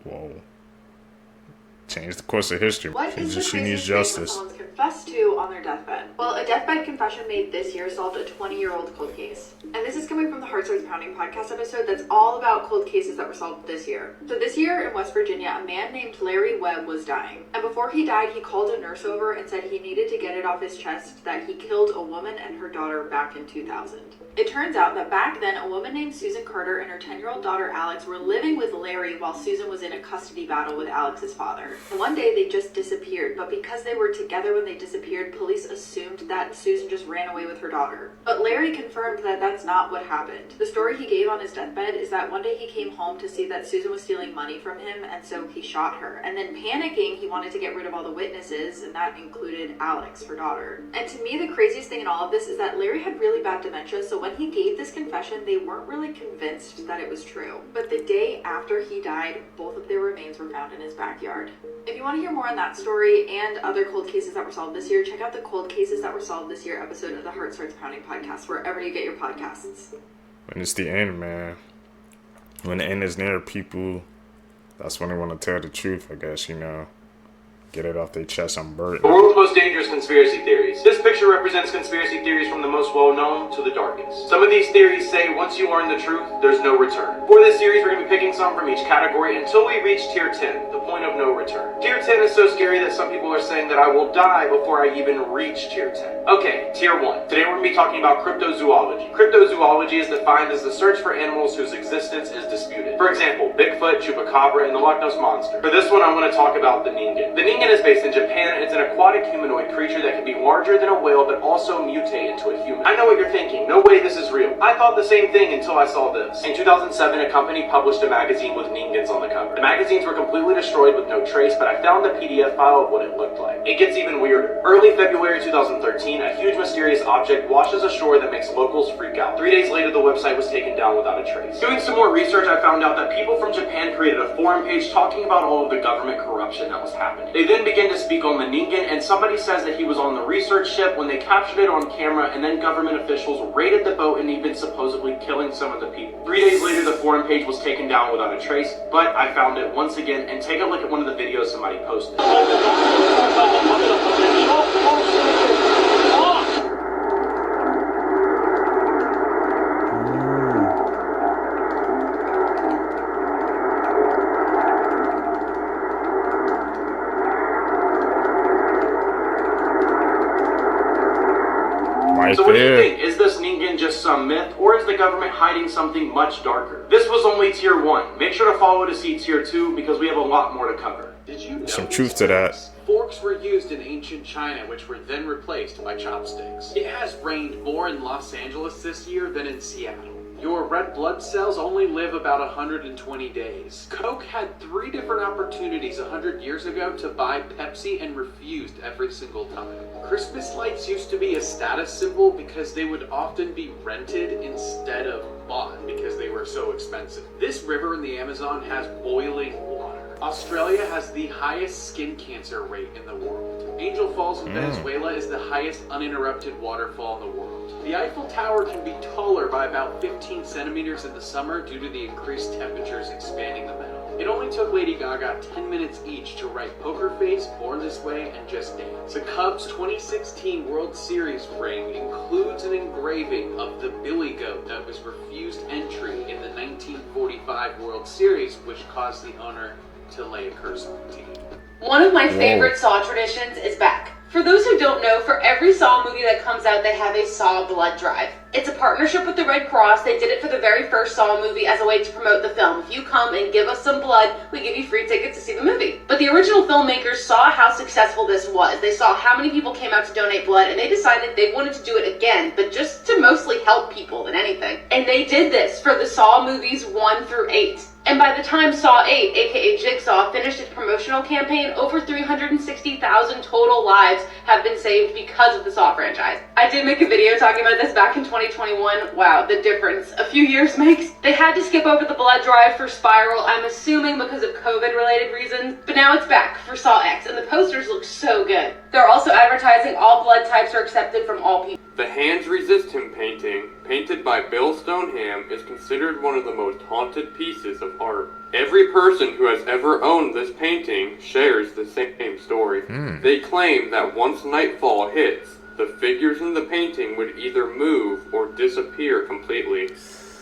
Whoa. Change the course of history. What is the She craziest needs thing that justice. someone's confessed to on their deathbed? Well, a deathbed confession made this year solved a 20-year-old cold case. And this is coming from the Heart Starts Pounding podcast episode that's all about cold cases that were solved this year. So this year in West Virginia, a man named Larry Webb was dying. And before he died, he called a nurse over and said he needed to get it off his chest that he killed a woman and her daughter back in 2000. It turns out that back then, a woman named Susan Carter and her 10-year-old daughter Alex were living with Larry while Susan was in a custody battle with Alex's father. And one day they just disappeared, but because they were together when they disappeared, police assumed that Susan just ran away with her daughter. But Larry confirmed that that's not what happened. The story he gave on his deathbed is that one day he came home to see that Susan was stealing money from him, and so he shot her. And then panicking, he wanted to get rid of all the witnesses, and that included Alex, her daughter. And to me, the craziest thing in all of this is that Larry had really bad dementia, so when he gave this confession, they weren't really convinced that it was true. But the day after he died, both of their remains were found in his backyard. If you want to hear more on that story and other cold cases that were solved this year, check out the Cold Cases That Were Solved This Year episode of the Heart Starts Pounding podcast, wherever you get your podcasts. When it's the end, man. When the end is near, people, that's when they want to tell the truth, I guess, you know. Get it off their chest, I'm burdened. The world's most dangerous conspiracy theories. This picture represents conspiracy theories from the most well-known to the darkest. Some of these theories say once you learn the truth, there's no return. For this series, we're going to be picking some from each category until we reach Tier 10, the point of no return. Tier 10 is so scary that some people are saying that I will die before I even reach Tier 10. Okay, Tier 1. Today we're going to be talking about cryptozoology. Cryptozoology is defined as the search for animals whose existence is disputed. For example, Bigfoot, Chupacabra, and the Loch Ness Monster. For this one, I'm going to talk about the Ningen. The Ningen is based in Japan. It's an aquatic humanoid creature that can be larger than a whale but also mutate into a human. I know what you're thinking. No way this is real. I thought the same thing until I saw this. In 2007, a company published a magazine with Ningens on the cover. The magazines were completely destroyed with no trace, but I found the PDF file of what it looked like. It gets even weirder. Early February 2013, a huge mysterious object washes ashore that makes locals freak out. 3 days later, the website was taken down without a trace. Doing some more research, I found out that people from Japan created a forum page talking about all of the government corruption that was happening. They then began to speak on the Ningen, and somebody says that he was on the research ship when they captured it on camera, and then government officials raided the boat and even supposedly killing some of the people. 3 days later, the forum page was taken down without a trace, but I found it once again, and take a look at one of the videos somebody posted. So what do you think? Is this Ningen just some myth, or is the government hiding something much darker? This was only Tier 1. Make sure to follow to see Tier 2 because we have a lot more to cover. Did you know some truth to that? Forks were used in ancient China, which were then replaced by chopsticks. It has rained more in Los Angeles this year than in Seattle. Your red blood cells only live about 120 days. Coke had 3 different opportunities 100 years ago to buy Pepsi and refused every single time. Christmas lights used to be a status symbol because they would often be rented instead of bought because they were so expensive. This river in the Amazon has boiling water. Australia has the highest skin cancer rate in the world. Angel Falls in Venezuela is the highest uninterrupted waterfall in the world. The Eiffel Tower can be taller by about 15 centimeters in the summer due to the increased temperatures expanding the metal. It only took Lady Gaga 10 minutes each to write Poker Face, Born This Way, and Just Dance. The Cubs 2016 World Series ring includes an engraving of the Billy Goat that was refused entry in the 1945 World Series, which caused the owner to lay a curse on the team. One of my favorite Saw traditions is back. For those who don't know, for every Saw movie that comes out, they have a Saw blood drive. It's a partnership with the Red Cross. They did it for the very first Saw movie as a way to promote the film. If you come and give us some blood, we give you free tickets to see the movie. But the original filmmakers saw how successful this was. They saw how many people came out to donate blood, and they decided they wanted to do it again, but just to mostly help people than anything. And they did this for the Saw movies 1 through 8. And by the time Saw 8, aka Jigsaw, finished its promotional campaign, over 360,000 total lives have been saved because of the Saw franchise. I did make a video talking about this back in 2021. Wow, the difference a few years makes. They had to skip over the blood drive for Spiral, I'm assuming because of COVID-related reasons, but now it's back for Saw X, and the posters look so good. They're also advertising all blood types are accepted from all people. The Hands Resist Him painting, painted by Bill Stoneham, is considered one of the most haunted pieces of art. Every person who has ever owned this painting shares the same story. They claim that once nightfall hits, the figures in the painting would either move or disappear completely.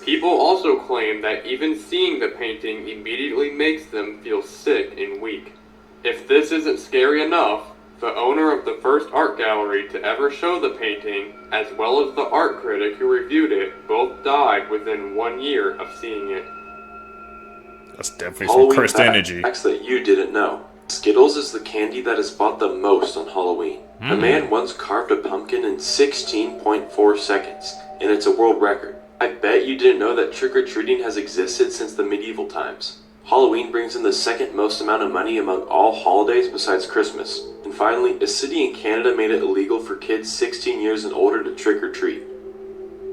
People also claim that even seeing the painting immediately makes them feel sick and weak. If this isn't scary enough, the owner of the first art gallery to ever show the painting, as well as the art critic who reviewed it, both died within 1 year of seeing it. That's definitely some cursed energy. Facts that you didn't know. Skittles is the candy that is bought the most on Halloween. A man once carved a pumpkin in 16.4 seconds, and it's a world record. I bet you didn't know that trick-or-treating has existed since the medieval times. Halloween brings in the second most amount of money among all holidays besides Christmas. And finally, a city in Canada made it illegal for kids 16 years and older to trick-or-treat.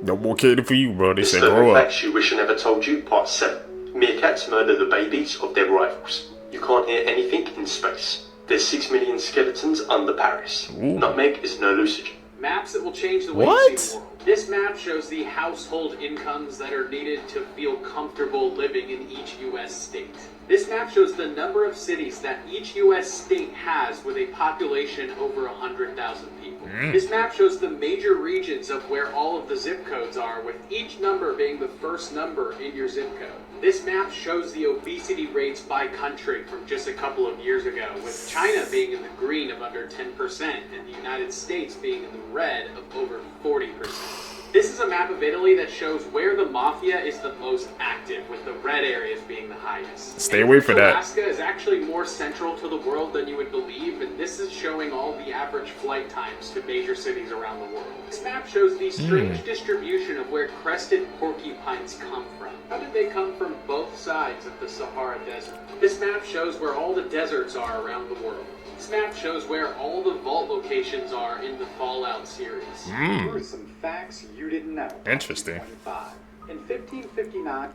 No more candy for you, bro. They said grow up. Facts you wish I never told you, part 7. Meerkats murder the babies of their rivals. You can't hear anything in space. There's 6 million skeletons under Paris. Nutmeg is no hallucinogen. Maps that will change the way you see the world. This map shows the household incomes that are needed to feel comfortable living in each U.S. state. This map shows the number of cities that each U.S. state has with a population over 100,000 people. This map shows the major regions of where all of the zip codes are, with each number being the first number in your zip code. This map shows the obesity rates by country from just a couple of years ago, with China being in the green of under 10% and the United States being in the red of over 40%. This is a map of Italy that shows where the mafia is the most active, with the red areas being the highest. Stay away from that. Alaska is actually more central to the world than you would believe, and this is showing all the average flight times to major cities around the world. This map shows the strange distribution of where crested porcupines come from. How did they come from both sides of the Sahara Desert? This map shows where all the deserts are around the world. This map shows where all the vault locations are in the Fallout series. Here are some facts you didn't know. Interesting. In 1559,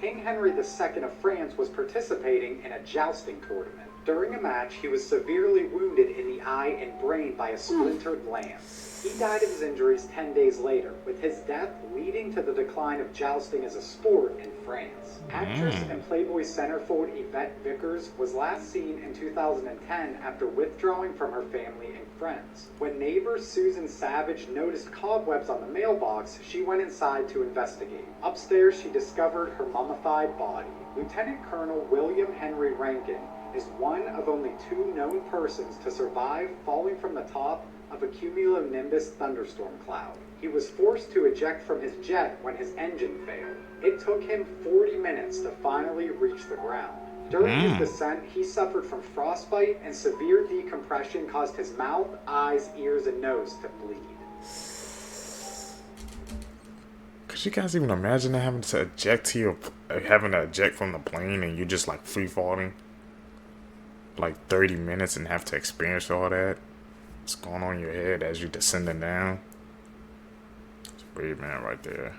King Henry II of France was participating in a jousting tournament. During a match, he was severely wounded in the eye and brain by a splintered lance. He died of his injuries 10 days later, with his death leading to the decline of jousting as a sport in France. Actress and Playboy centerfold Yvette Vickers was last seen in 2010 after withdrawing from her family and friends. When neighbor Susan Savage noticed cobwebs on the mailbox, she went inside to investigate. Upstairs, she discovered her mummified body. Lieutenant Colonel William Henry Rankin is one of only 2 known persons to survive falling from the top of a cumulonimbus thunderstorm cloud. He was forced to eject from his jet when his engine failed. It took him 40 minutes to finally reach the ground. During his descent, he suffered from frostbite, and severe decompression caused his mouth, eyes, ears, and nose to bleed. Could you guys even imagine having to eject from the plane and you just like free falling? Like 30 minutes and have to experience all that? What's going on in your head as you're descending down? It's a brave man right there.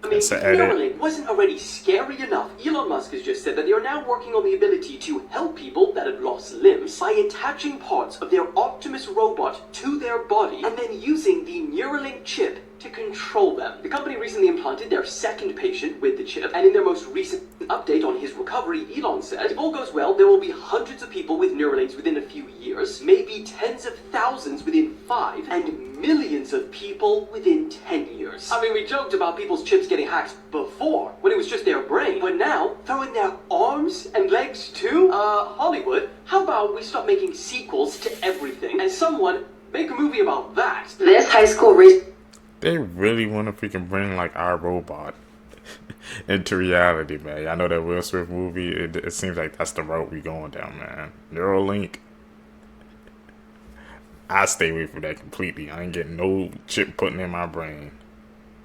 I mean, if Neuralink wasn't already scary enough, Elon Musk has just said that they are now working on the ability to help people that have lost limbs by attaching parts of their Optimus robot to their body and then using the Neuralink chip to control them. The company recently implanted their second patient with the chip, and in their most recent update on his recovery, Elon said, if all goes well, there will be hundreds of people with Neuralinks within a few years, maybe tens of thousands within 5, and millions of people within 10 years. I mean, we joked about people's chips getting hacked before, when it was just their brain, but now, throw in their arms and legs too? Hollywood, how about we stop making sequels to everything, and someone make a movie about that? This high school They really want to freaking bring like our robot into reality, man. I know that Will Smith movie. It seems like that's the road we going down, man. Neuralink. I stay away from that completely. I ain't getting no chip putting in my brain.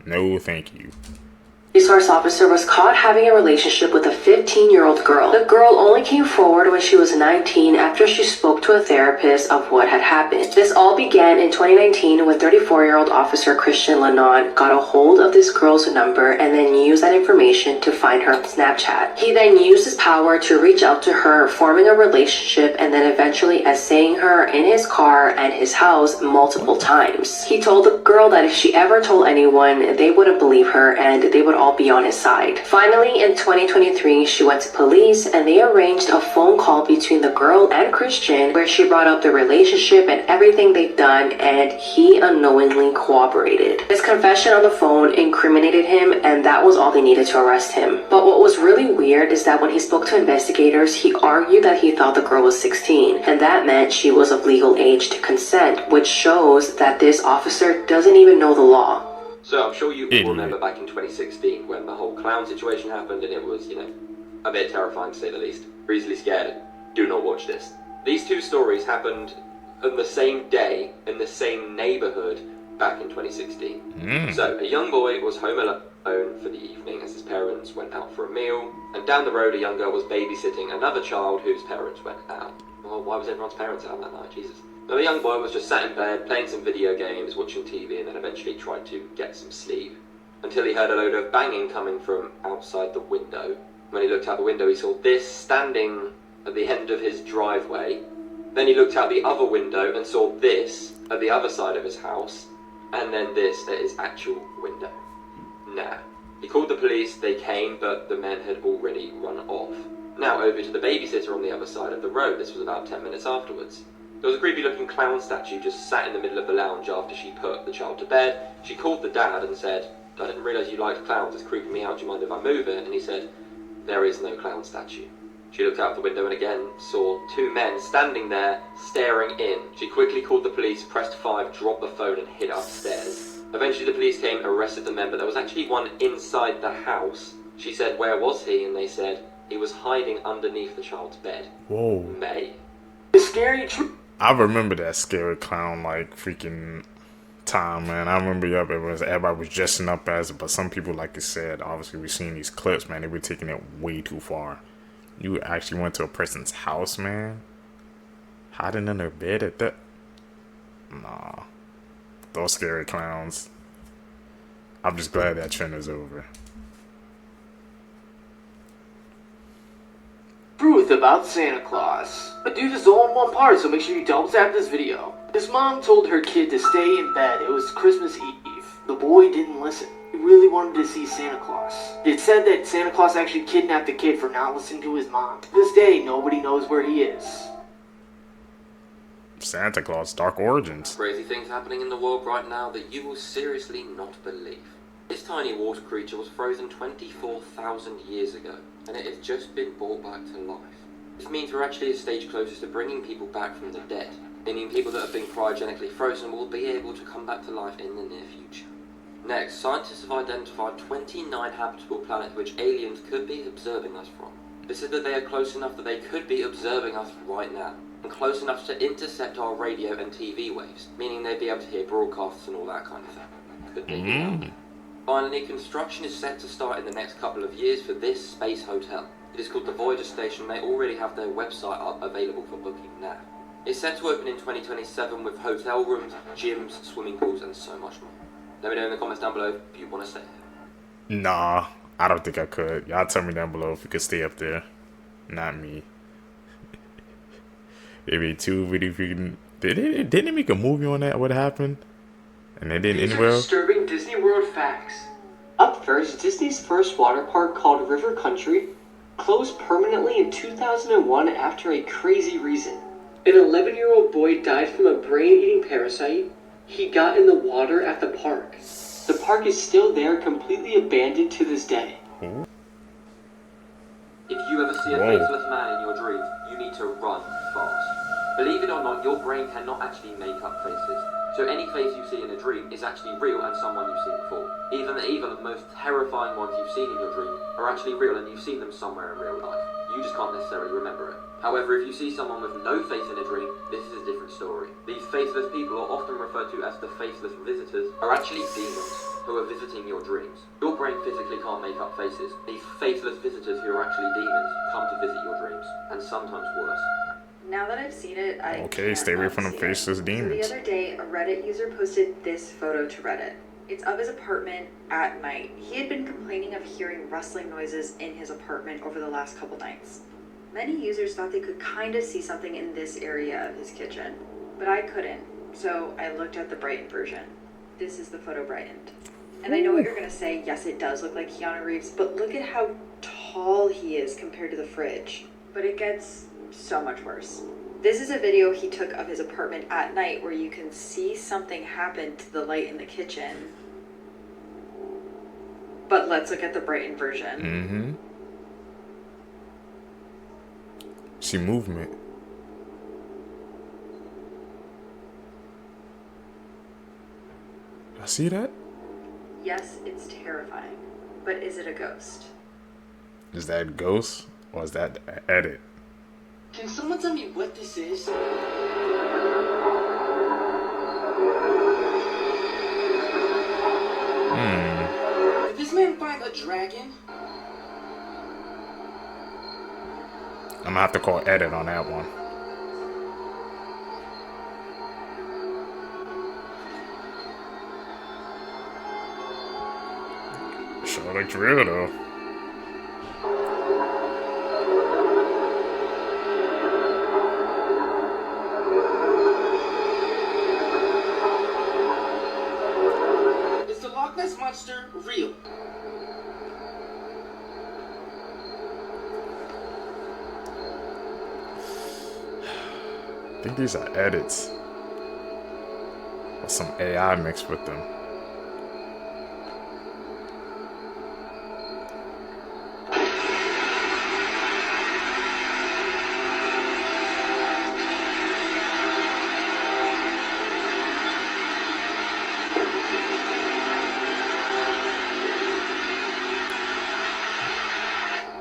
No, thank you. Resource officer was caught having a relationship with a 15-year-old girl. The girl only came forward when she was 19 after she spoke to a therapist of what had happened. This all began in 2019 when 34-year-old officer Christian Lennon got a hold of this girl's number and then used that information to find her on Snapchat. He then used his power to reach out to her, forming a relationship and then eventually essaying her in his car and his house multiple times. He told the girl that if she ever told anyone, they wouldn't believe her and they would all be on his side. Finally, in 2023, she went to police and they arranged a phone call between the girl and Christian where she brought up the relationship and everything they've done, and he unknowingly cooperated. His confession on the phone incriminated him, and that was all they needed to arrest him. But what was really weird is that when he spoke to investigators, he argued that he thought the girl was 16, and that meant she was of legal age to consent, which shows that this officer doesn't even know the law. So I'm sure you all remember back in 2016 when the whole clown situation happened, and it was, a bit terrifying to say the least. You're easily scared. Do not watch this. These two stories happened on the same day in the same neighborhood back in 2016. So a young boy was home alone for the evening as his parents went out for a meal, and down the road a young girl was babysitting another child whose parents went out. Well, why was everyone's parents out that night? Jesus. Now, the young boy was just sat in bed, playing some video games, watching TV, and then eventually tried to get some sleep, until he heard a load of banging coming from outside the window. When he looked out the window, he saw this standing at the end of his driveway. Then he looked out the other window and saw this at the other side of his house, and then this at his actual window. Nah. He called the police, they came, but the men had already run off. Now over to the babysitter on the other side of the road. This was about 10 minutes afterwards. There was a creepy-looking clown statue just sat in the middle of the lounge after she put the child to bed. She called the dad and said, "I didn't realise you liked clowns, it's creeping me out, do you mind if I move it?" And he said, "There is no clown statue." She looked out the window and again saw two men standing there, staring in. She quickly called the police, pressed 5, dropped the phone and hid upstairs. Eventually the police came, arrested the men, but there was actually one inside the house. She said, "Where was he?" And they said, "He was hiding underneath the child's bed." Whoa. May. The scary truth. I remember that scary clown freaking time, man. I remember everybody was dressing up as it, but some people, like you said, obviously we've seen these clips, man, they were taking it way too far. You actually went to a person's house, man, hiding in their bed at that. Nah, those scary clowns. I'm just glad that trend is over. Truth about Santa Claus. But dude is all in one part, so make sure you double tap this video. His mom told her kid to stay in bed. It was Christmas Eve. The boy didn't listen. He really wanted to see Santa Claus. It said that Santa Claus actually kidnapped the kid for not listening to his mom. To this day, nobody knows where he is. Santa Claus, Dark Origins. Crazy things happening in the world right now that you will seriously not believe. This tiny water creature was frozen 24,000 years ago, and it has just been brought back to life. This means we're actually a stage closer to bringing people back from the dead, meaning people that have been cryogenically frozen will be able to come back to life in the near future. Next, scientists have identified 29 habitable planets which aliens could be observing us from. This is that they are close enough that they could be observing us right now, and close enough to intercept our radio and TV waves, meaning they'd be able to hear broadcasts and all that kind of thing. Could they be out there? Finally, construction is set to start in the next couple of years for this space hotel. It is called the Voyager Station. They already have their website up available for booking now. It's set to open in 2027 with hotel rooms, gyms, swimming pools and so much more. Let me know in the comments down below if you want to stay here. Nah, I don't think I could. Y'all tell me down below if you could stay up there. Not me. They made 2 video freaking... Didn't they make a movie on that? What happened? And they didn't These anywhere. are disturbing Disney World facts. Up first, Disney's first water park called River Country closed permanently in 2001 after a crazy reason. An 11-year-old boy died from a brain-eating parasite he got in the water at the park. The park is still there, completely abandoned to this day. If you ever see a faceless man in your dream, you need to run fast. Believe it or not, your brain cannot actually make up faces. So any face you see in a dream is actually real and someone you've seen before. Even the most terrifying ones you've seen in your dream are actually real and you've seen them somewhere in real life. You just can't necessarily remember it. However, if you see someone with no face in a dream, this is a different story. These faceless people are often referred to as the faceless visitors, are actually demons who are visiting your dreams. Your brain physically can't make up faces. These faceless visitors who are actually demons come to visit your dreams, and sometimes worse. Now that I've seen it, I Okay, stay away from the faceless demons. So the other day, a Reddit user posted this photo to Reddit. It's of his apartment at night. He had been complaining of hearing rustling noises in his apartment over the last couple nights. Many users thought they could kind of see something in this area of his kitchen, but I couldn't, so I looked at the brightened version. This is the photo brightened. And I know what you're going to say, yes it does look like Keanu Reeves, but look at how tall he is compared to the fridge. But it gets so much worse. This is a video he took of his apartment at night where you can see something happen to the light in the kitchen. But let's look at the brightened version. Mm-hmm. See movement. I see that? Yes, it's terrifying. But is it a ghost? Is that a ghost or is that an edit? Can someone tell me what this is? Did this man find a dragon? I'm gonna have to call edit on that one. Sure looks real though. Is the Loch Ness Monster real? I think these are edits. Or some AI mixed with them.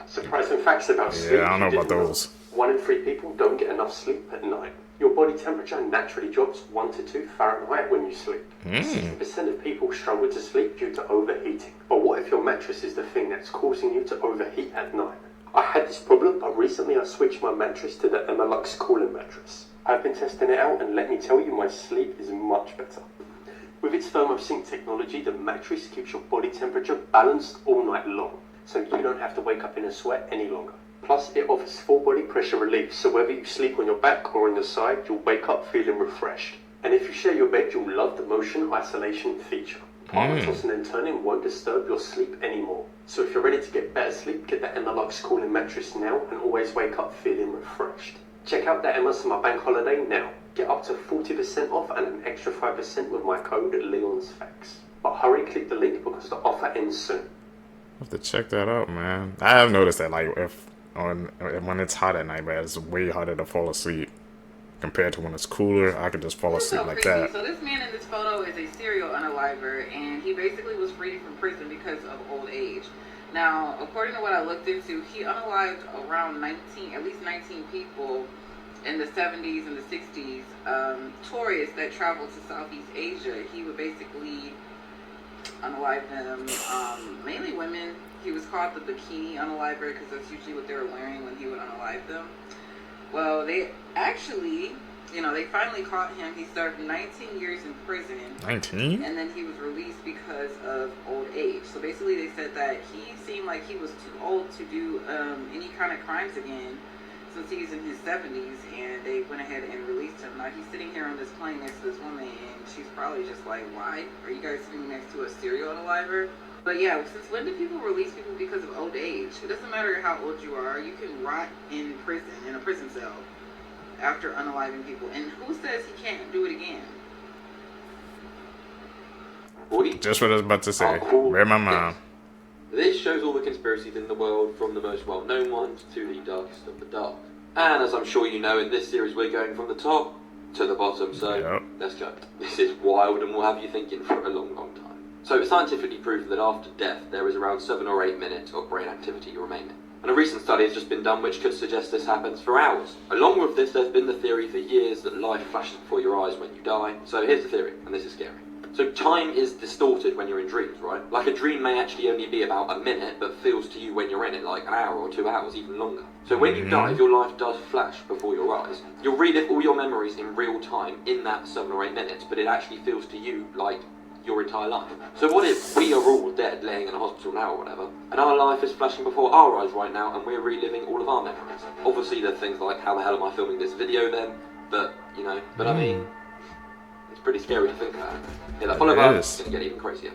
Surprising facts about sleep. Yeah, I don't know about those. 1 in 3 people don't get enough sleep at night. Your body temperature naturally drops 1 to 2 Fahrenheit when you sleep. 60% of people struggle to sleep due to overheating. But what if your mattress is the thing that's causing you to overheat at night? I had this problem, but recently I switched my mattress to the Emilux cooling mattress. I've been testing it out, and let me tell you, my sleep is much better. With its thermosync technology, the mattress keeps your body temperature balanced all night long, so you don't have to wake up in a sweat any longer. Plus, it offers full body pressure relief, so whether you sleep on your back or on your side, you'll wake up feeling refreshed. And if you share your bed, you'll love the motion isolation feature. Partner tossing and turning won't disturb your sleep anymore. So if you're ready to get better sleep, get the Emilux cooling mattress now and always wake up feeling refreshed. Check out the Emma Summer Bank Holiday now. Get up to 40% off and an extra 5% with my code LeonsFacts. But hurry, click the link because the offer ends soon. I have to check that out, man. I have noticed that, like, when it's hot at night, but it's way harder to fall asleep compared to when it's cooler. I could just fall asleep like that. So this man in this photo is a serial unaliver, and he basically was freed from prison because of old age. Now, according to what I looked into, he unalived around at least 19 people in the 70s and the 60s. Tourists that traveled to Southeast Asia, he would basically unalive them, mainly women. He was called the bikini unaliver because that's usually what they were wearing when he would unalive them. Well, they actually, they finally caught him. He served 19 years in prison. 19? And then he was released because of old age. So basically they said that he seemed like he was too old to do any kind of crimes again since he's in his 70s, and they went ahead and released him. Now he's sitting here on this plane next to this woman, and she's probably just like, why are you guys sitting next to a serial unaliver? But yeah, since when do people release people because of old age? It doesn't matter how old you are. You can rot in prison, in a prison cell, after unaliving people. And who says he can't do it again? Just what I was about to say. Read my mind. This shows all the conspiracies in the world, from the most well-known ones to the darkest of the dark. And as I'm sure you know, in this series we're going from the top to the bottom, so let's go. This is wild and will have you thinking for a long, long time. So it's scientifically proven that after death there is around 7 or 8 minutes of brain activity remaining. And a recent study has just been done which could suggest this happens for hours. Along with this, there's been the theory for years that life flashes before your eyes when you die. So here's the theory, and this is scary. So time is distorted when you're in dreams, right? Like a dream may actually only be about a minute, but feels to you when you're in it like an hour or 2 hours, even longer. So when you die, your life does flash before your eyes. You'll relive all your memories in real time in that 7 or 8 minutes, but it actually feels to you like your entire life. So what if we are all dead, laying in a hospital now or whatever, and our life is flashing before our eyes right now, and we're reliving all of our memories? Obviously there are things like, how the hell am I filming this video then? But, you know, I mean, it's pretty scary to think about. Yeah, that follow up is gonna get even crazier.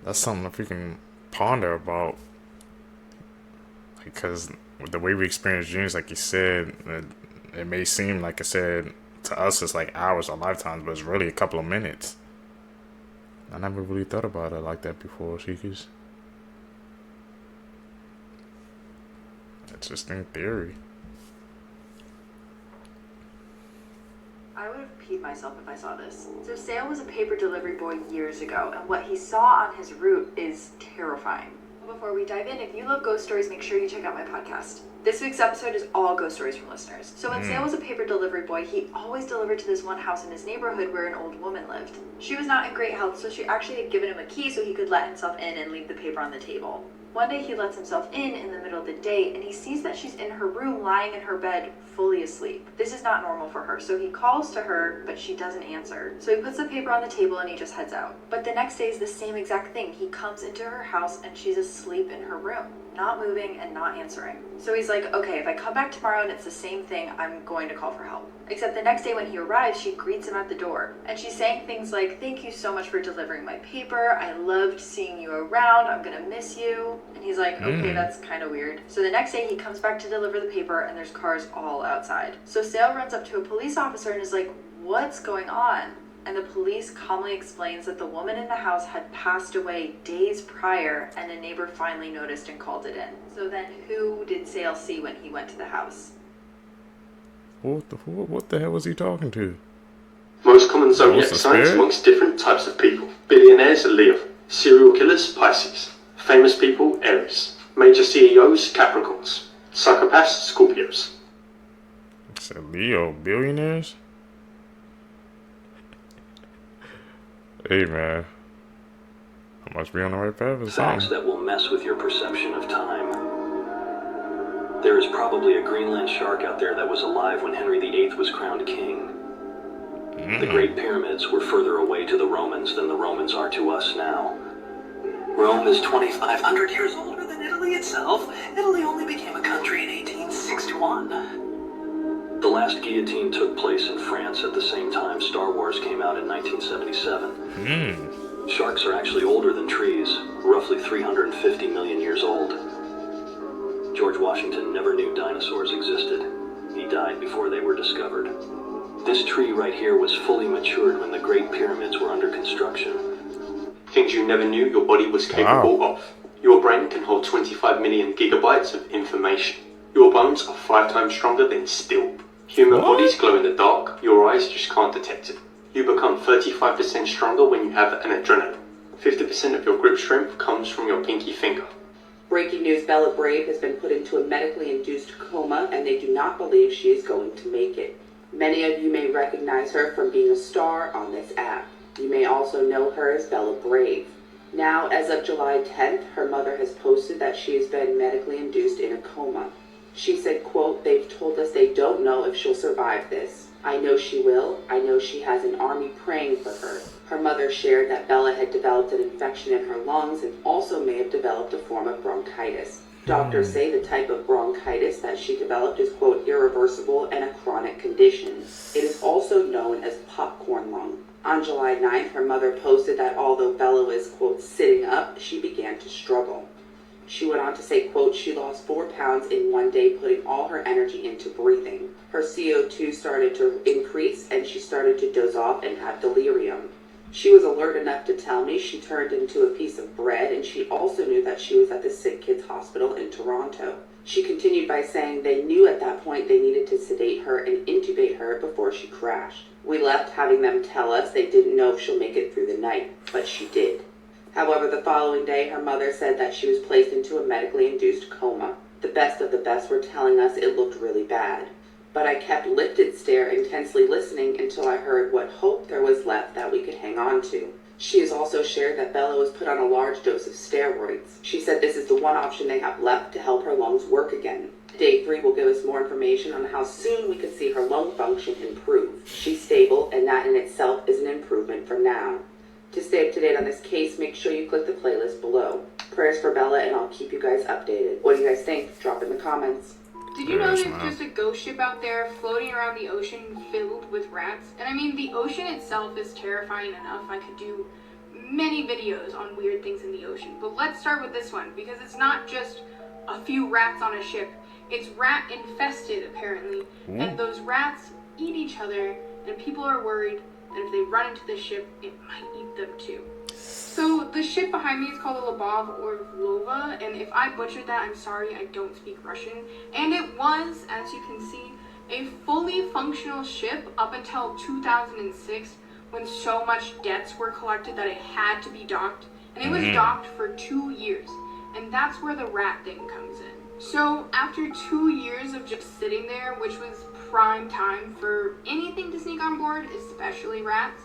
That's something to freaking ponder about. Because with the way we experience dreams, like you said, it may seem, like I said, to us it's like hours or lifetimes, but it's really a couple of minutes. I never really thought about it like that before, Seekers. It's just in theory. I would have peed myself if I saw this. So Sale was a paper delivery boy years ago, and what he saw on his route is terrifying. Before we dive in, if you love ghost stories, make sure you check out my podcast. This week's episode is all ghost stories from listeners. So when Sale was a paper delivery boy, he always delivered to this one house in his neighborhood where an old woman lived. She was not in great health, so she actually had given him a key so he could let himself in and leave the paper on the table. One day he lets himself in the middle of the day, and he sees that she's in her room lying in her bed fully asleep. This is not normal for her, so he calls to her, but she doesn't answer. So he puts the paper on the table and he just heads out. But the next day is the same exact thing. He comes into her house and she's asleep in her room, not moving and not answering. So he's like, okay, if I come back tomorrow and it's the same thing, I'm going to call for help. Except the next day when he arrives, she greets him at the door. And she's saying things like, thank you so much for delivering my paper. I loved seeing you around. I'm gonna miss you. And he's like, okay, that's kind of weird. So the next day he comes back to deliver the paper and there's cars all outside. So Sale runs up to a police officer and is like, what's going on? And the police calmly explains that the woman in the house had passed away days prior and a neighbor finally noticed and called it in. So then who did Sale see when he went to the house? What the hell was he talking to? Most common zodiac signs amongst different types of people. Billionaires, Leo. Serial killers, Pisces. Famous people, Aries. Major CEOs, Capricorns. Psychopaths, Scorpios. It's a Leo, billionaires? Hey man, I must be on the right path or Facts something. that will mess with your perception of time. There is probably a Greenland shark out there that was alive when Henry VIII was crowned king. The Great Pyramids were further away to the Romans than the Romans are to us now. Rome is 2,500 years older than Italy itself. Italy only became a country in 1861. The last guillotine took place in France at the same time Star Wars came out in 1977. Sharks are actually older than trees, roughly 350 million years old. George Washington never knew dinosaurs existed. He died before they were discovered. This tree right here was fully matured when the Great Pyramids were under construction. Things you never knew your body was capable of. Your brain can hold 25 million gigabytes of information. Your bones are 5 times stronger than steel. Human bodies glow in the dark, your eyes just can't detect it. You become 35% stronger when you have an adrenaline. 50% of your grip strength comes from your pinky finger. Breaking news, Bella Brave has been put into a medically induced coma and they do not believe she is going to make it. Many of you may recognize her from being a star on this app. You may also know her as Bella Brave. Now, as of July 10th, her mother has posted that she has been medically induced in a coma. She said, quote, they've told us they don't know if she'll survive this. I know she will. I know she has an army praying for her. Her mother shared that Bella had developed an infection in her lungs and also may have developed a form of bronchitis. Doctors say the type of bronchitis that she developed is, quote, irreversible and a chronic condition. It is also known as popcorn lung. On July 9th, her mother posted that although Bella was, quote, sitting up, she began to struggle. She went on to say, quote, she lost 4 pounds in one day, putting all her energy into breathing. Her CO2 started to increase, and she started to doze off and have delirium. She was alert enough to tell me she turned into a piece of bread, and she also knew that she was at the Sick Kids Hospital in Toronto. She continued by saying they knew at that point they needed to sedate her and intubate her before she crashed. We left having them tell us they didn't know if she'll make it through the night, but she did. However, the following day, her mother said that she was placed into a medically induced coma. The best of the best were telling us it looked really bad. But I kept lifted stare, intensely listening until I heard what hope there was left that we could hang on to. She has also shared that Bella was put on a large dose of steroids. She said this is the one option they have left to help her lungs work again. Day 3 will give us more information on how soon we could see her lung function improve. She's stable, and that in itself is an improvement from now. To stay up to date on this case, make sure you click the playlist below. Prayers for Bella, and I'll keep you guys updated. What do you guys think? Drop in the comments. Did you know there's just a ghost ship out there floating around the ocean filled with rats? And I mean, the ocean itself is terrifying enough. I could do many videos on weird things in the ocean. But let's start with this one, because it's not just a few rats on a ship. It's rat infested, apparently. And those rats eat each other, and people are worried that if they run into the ship, it might eat them too. So the ship behind me is called a Lubov or Vlova, and if I butchered that, I'm sorry, I don't speak Russian. And it was, as you can see, a fully functional ship up until 2006, when so much debts were collected that it had to be docked. And it was docked for 2 years, and that's where the rat thing comes in. So after 2 years of just sitting there, which was prime time for anything to sneak on board, especially rats,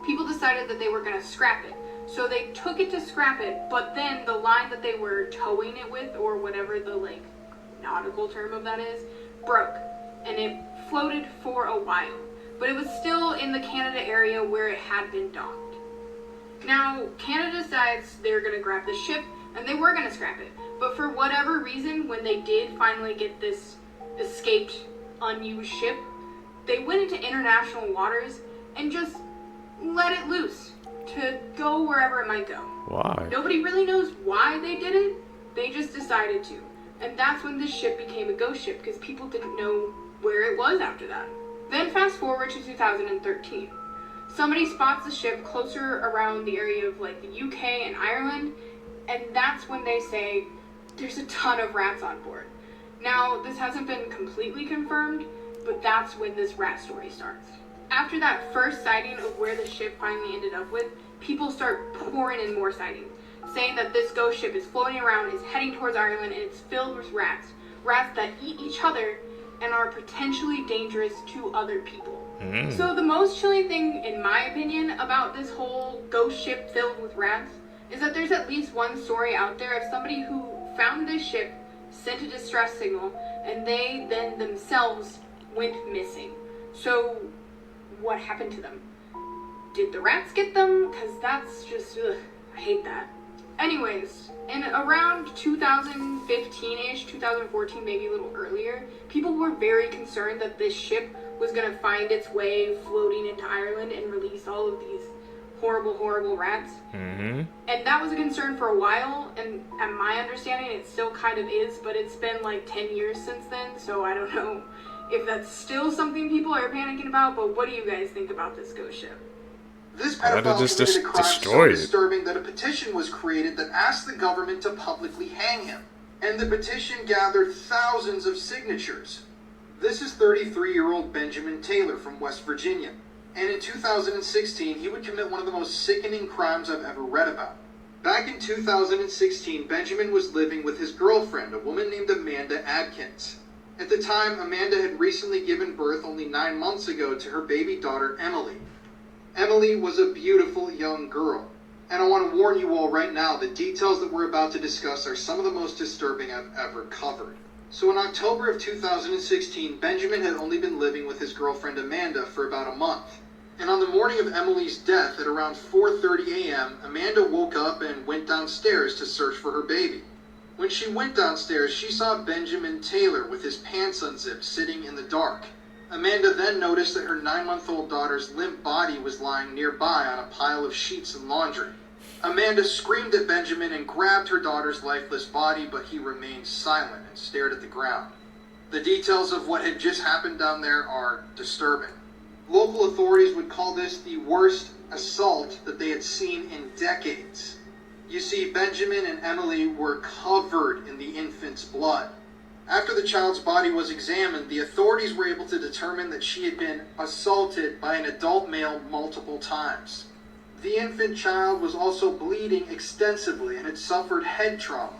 people decided that they were going to scrap it. So they took it to scrap it, but then the line that they were towing it with, or whatever the nautical term of that is, broke, and it floated for a while. But it was still in the Canada area where it had been docked. Now, Canada decides they're going to grab the ship, and they were going to scrap it. But for whatever reason, when they did finally get this escaped, unused ship, they went into international waters and just let it loose to go wherever it might go. Why? Nobody really knows why they did it. They just decided to. And that's when this ship became a ghost ship, because people didn't know where it was after that. Then fast forward to 2013. Somebody spots the ship closer around the area of the UK and Ireland, and that's when they say there's a ton of rats on board. Now, this hasn't been completely confirmed, but that's when this rat story starts. After that first sighting of where the ship finally ended up with, people start pouring in more sightings, saying that this ghost ship is floating around, is heading towards Ireland, and it's filled with rats. Rats that eat each other and are potentially dangerous to other people. So the most chilling thing, in my opinion, about this whole ghost ship filled with rats is that there's at least one story out there of somebody who found this ship, sent a distress signal, and they then themselves went missing. So what happened to them? Did the rats get them? Because that's just, I hate that. Anyways, in around 2015-ish, 2014, maybe a little earlier, people were very concerned that this ship was going to find its way floating into Ireland and release all of these horrible, horrible rats. And that was a concern for a while, and at my understanding, it still kind of is, but it's been 10 years since then, so I don't know if that's still something people are panicking about, but what do you guys think about this ghost ship? This pedophile committed a crime so disturbing that a petition was created that asked the government to publicly hang him. And the petition gathered thousands of signatures. This is 33-year-old Benjamin Taylor from West Virginia. And in 2016, he would commit one of the most sickening crimes I've ever read about. Back in 2016, Benjamin was living with his girlfriend, a woman named Amanda Adkins. At the time, Amanda had recently given birth only 9 months ago to her baby daughter, Emily. Emily was a beautiful young girl. And I want to warn you all right now, the details that we're about to discuss are some of the most disturbing I've ever covered. So in October of 2016, Benjamin had only been living with his girlfriend Amanda for about a month. And on the morning of Emily's death at around 4:30 a.m., Amanda woke up and went downstairs to search for her baby. When she went downstairs, she saw Benjamin Taylor with his pants unzipped sitting in the dark. Amanda then noticed that her 9-month-old daughter's limp body was lying nearby on a pile of sheets and laundry. Amanda screamed at Benjamin and grabbed her daughter's lifeless body, but he remained silent and stared at the ground. The details of what had just happened down there are disturbing. Local authorities would call this the worst assault that they had seen in decades. You see, Benjamin and Emily were covered in the infant's blood. After the child's body was examined, the authorities were able to determine that she had been assaulted by an adult male multiple times. The infant child was also bleeding extensively and had suffered head trauma.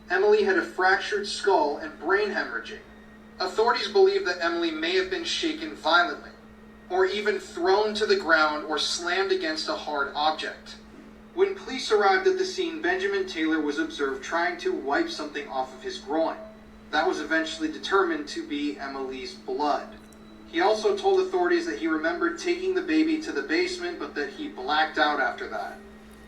Emily had a fractured skull and brain hemorrhaging. Authorities believe that Emily may have been shaken violently, or even thrown to the ground or slammed against a hard object. When police arrived at the scene, Benjamin Taylor was observed trying to wipe something off of his groin. That was eventually determined to be Emily's blood. He also told authorities that he remembered taking the baby to the basement, but that he blacked out after that.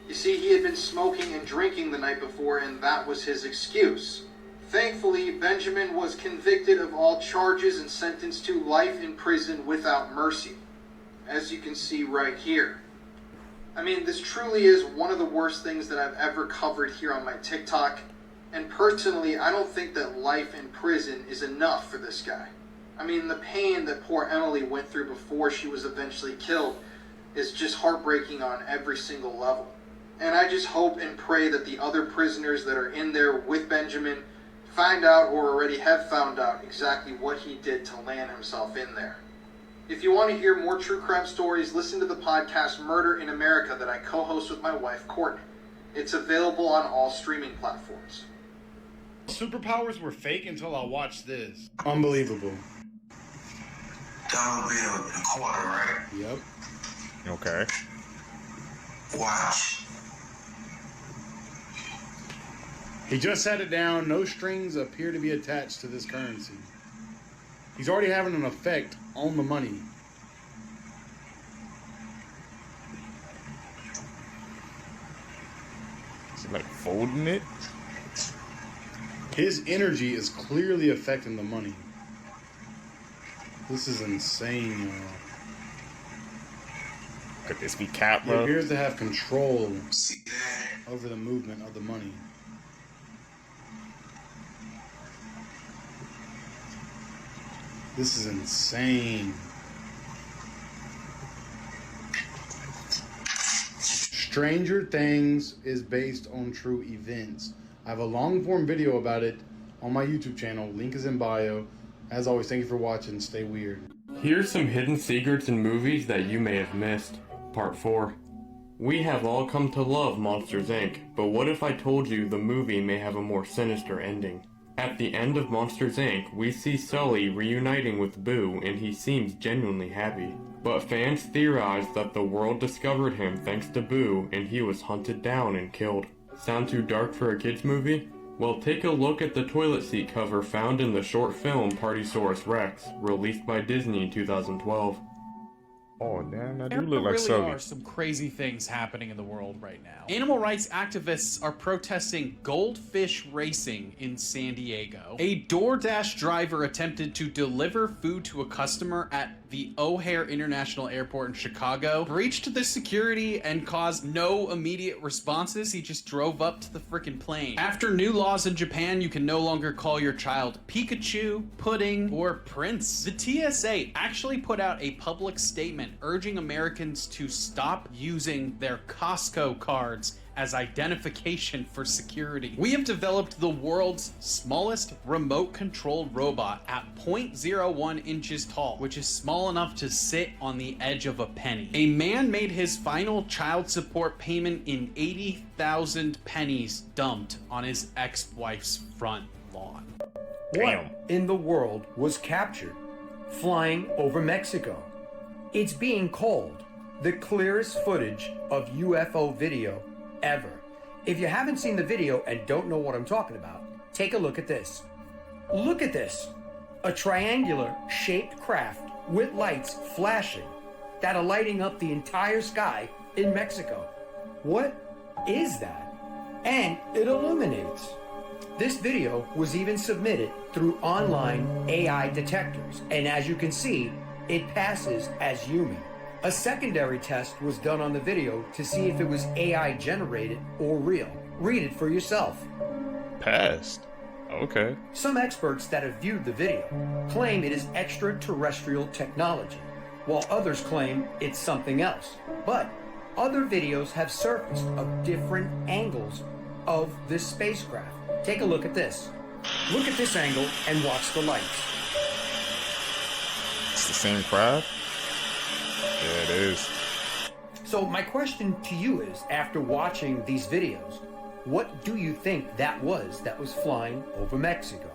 You see, he had been smoking and drinking the night before, and that was his excuse. Thankfully, Benjamin was convicted of all charges and sentenced to life in prison without mercy, as you can see right here. I mean, this truly is one of the worst things that I've ever covered here on my TikTok, and personally, I don't think that life in prison is enough for this guy. I mean, the pain that poor Emily went through before she was eventually killed is just heartbreaking on every single level. And I just hope and pray that the other prisoners that are in there with Benjamin find out or already have found out exactly what he did to land himself in there. If you want to hear more true crime stories, listen to the podcast Murder in America that I co-host with my wife, Courtney. It's available on all streaming platforms. Superpowers were fake until I watched this. Unbelievable. That would be a quarter, right? Yep. Okay. Watch. He just set it down. No strings appear to be attached to this currency. He's already having an effect on the money. Is he like folding it? His energy is clearly affecting the money. This is insane, y'all. Could this be Cap, He bro? appears to have control over the movement of the money. This is insane. Stranger Things is based on true events. I have a long form video about it on my YouTube channel. Link is in bio. As always, thank you for watching. Stay weird. Here's some hidden secrets in movies that you may have missed. Part 4. We have all come to love Monsters, Inc., but what if I told you the movie may have a more sinister ending? At the end of Monsters, Inc., we see Sully reuniting with Boo, and he seems genuinely happy. But fans theorize that the world discovered him thanks to Boo, and he was hunted down and killed. Sound too dark for a kids movie? Well, take a look at the toilet seat cover found in the short film Partysaurus Rex, released by Disney in 2012. Oh, damn, that do There look like really Sully. are some crazy things happening in the world right now. Animal rights activists are protesting goldfish racing in San Diego. A DoorDash driver attempted to deliver food to a customer at the O'Hare International Airport in Chicago, breached the security and caused no immediate responses. He just drove up to the freaking plane. After new laws in Japan, you can no longer call your child Pikachu, Pudding, or Prince. The TSA actually put out a public statement urging Americans to stop using their Costco cards as identification for security. We have developed the world's smallest remote-controlled robot at 0.01 inches tall, which is small enough to sit on the edge of a penny. A man made his final child support payment in 80,000 pennies dumped on his ex-wife's front lawn. What in the world was captured flying over Mexico? It's being called the clearest footage of UFO video ever. If you haven't seen the video and don't know what I'm talking about, take a look at this. Look at this. A triangular shaped craft with lights flashing that are lighting up the entire sky in Mexico. What is that? And it illuminates. This video was even submitted through online AI detectors, and as you can see, it passes as human. A secondary test was done on the video to see if it was AI generated or real. Read it for yourself. Passed. Okay. Some experts that have viewed the video claim it is extraterrestrial technology, while others claim it's something else. But other videos have surfaced of different angles of this spacecraft. Take a look at this. Look at this angle and watch the lights. It's the same crowd? Yeah, it is. So my question to you is, after watching these videos, what do you think that was flying over Mexico?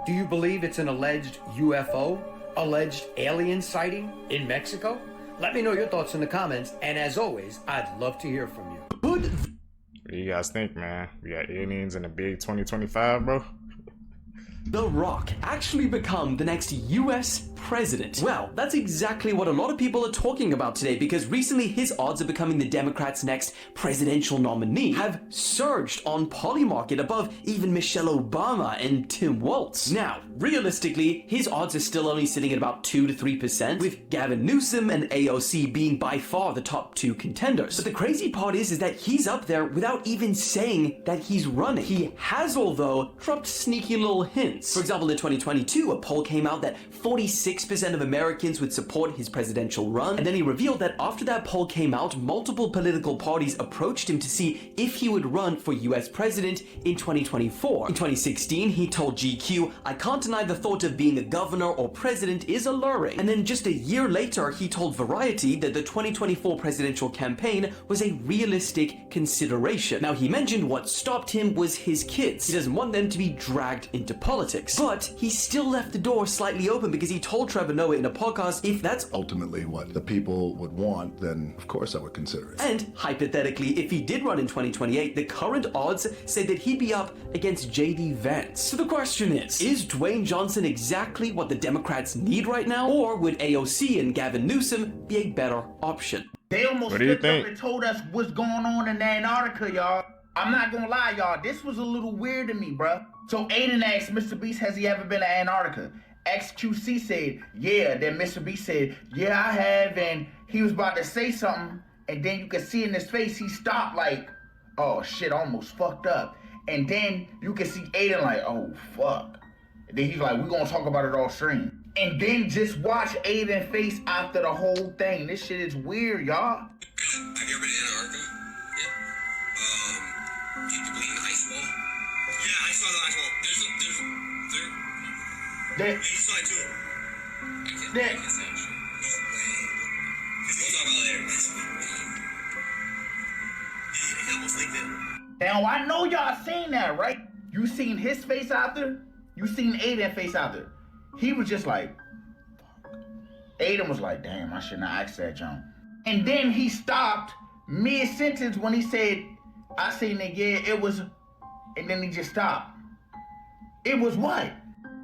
Do you believe it's an alleged UFO, alleged alien sighting in Mexico? Let me know your thoughts in the comments, and as always, I'd love to hear from you. What do you guys think, man? We got aliens in the big 2025, bro? The Rock actually become the next US president? Well, that's exactly what a lot of people are talking about today, because recently his odds of becoming the Democrats' next presidential nominee have surged on Polymarket above even Michelle Obama and Tim Walz. Now, realistically, his odds are still only sitting at about 2 to 3%, with Gavin Newsom and AOC being by far the top 2 contenders. But the crazy part is that he's up there without even saying that he's running. He has, although, dropped sneaky little hints. For example, in 2022, a poll came out that 46% of Americans would support his presidential run, and then he revealed that after that poll came out, multiple political parties approached him to see if he would run for US president in 2024. In 2016, he told GQ, "I can't deny the thought of being a governor or president is alluring." And then just a year later, he told Variety that the 2024 presidential campaign was a realistic consideration. Now, he mentioned what stopped him was his kids. He doesn't want them to be dragged into politics. But he still left the door slightly open because he told Trevor Noah in a podcast, if that's ultimately what the people would want, then of course I would consider it. And hypothetically, if he did run in 2028, the current odds say that he'd be up against JD Vance. So the question is Dwayne Johnson exactly what the Democrats need right now? Or would AOC and Gavin Newsom be a better option? They almost flipped up and told us what's going on in Antarctica, y'all. I'm not gonna lie, y'all. This was a little weird to me, bruh. So Aiden asked Mr. Beast, has he ever been to Antarctica? XQC said, yeah. Then Mr. Beast said, yeah, I have. And he was about to say something. And then you could see in his face, he stopped like, oh shit, almost fucked up. And then you could see Aiden like, oh fuck. And then he's like, we're gonna talk about it off stream. And then just watch Aiden's face after the whole thing. This shit is weird, y'all. Have you ever been to Antarctica? Yeah. Do you believe in the ice wall? Yeah, I saw the ice wall. Yeah, you saw it too. I can't say I'm sure. No way. We'll talk about it later. He almost leaked it. Now, I know y'all seen that, right? You seen his face after? You seen Aiden's face after? He was just like, fuck. Aiden was like, damn, I should not ask that, John. And then he stopped mid-sentence when he said, I seen it, yeah, it was, and then he just stopped. It was what?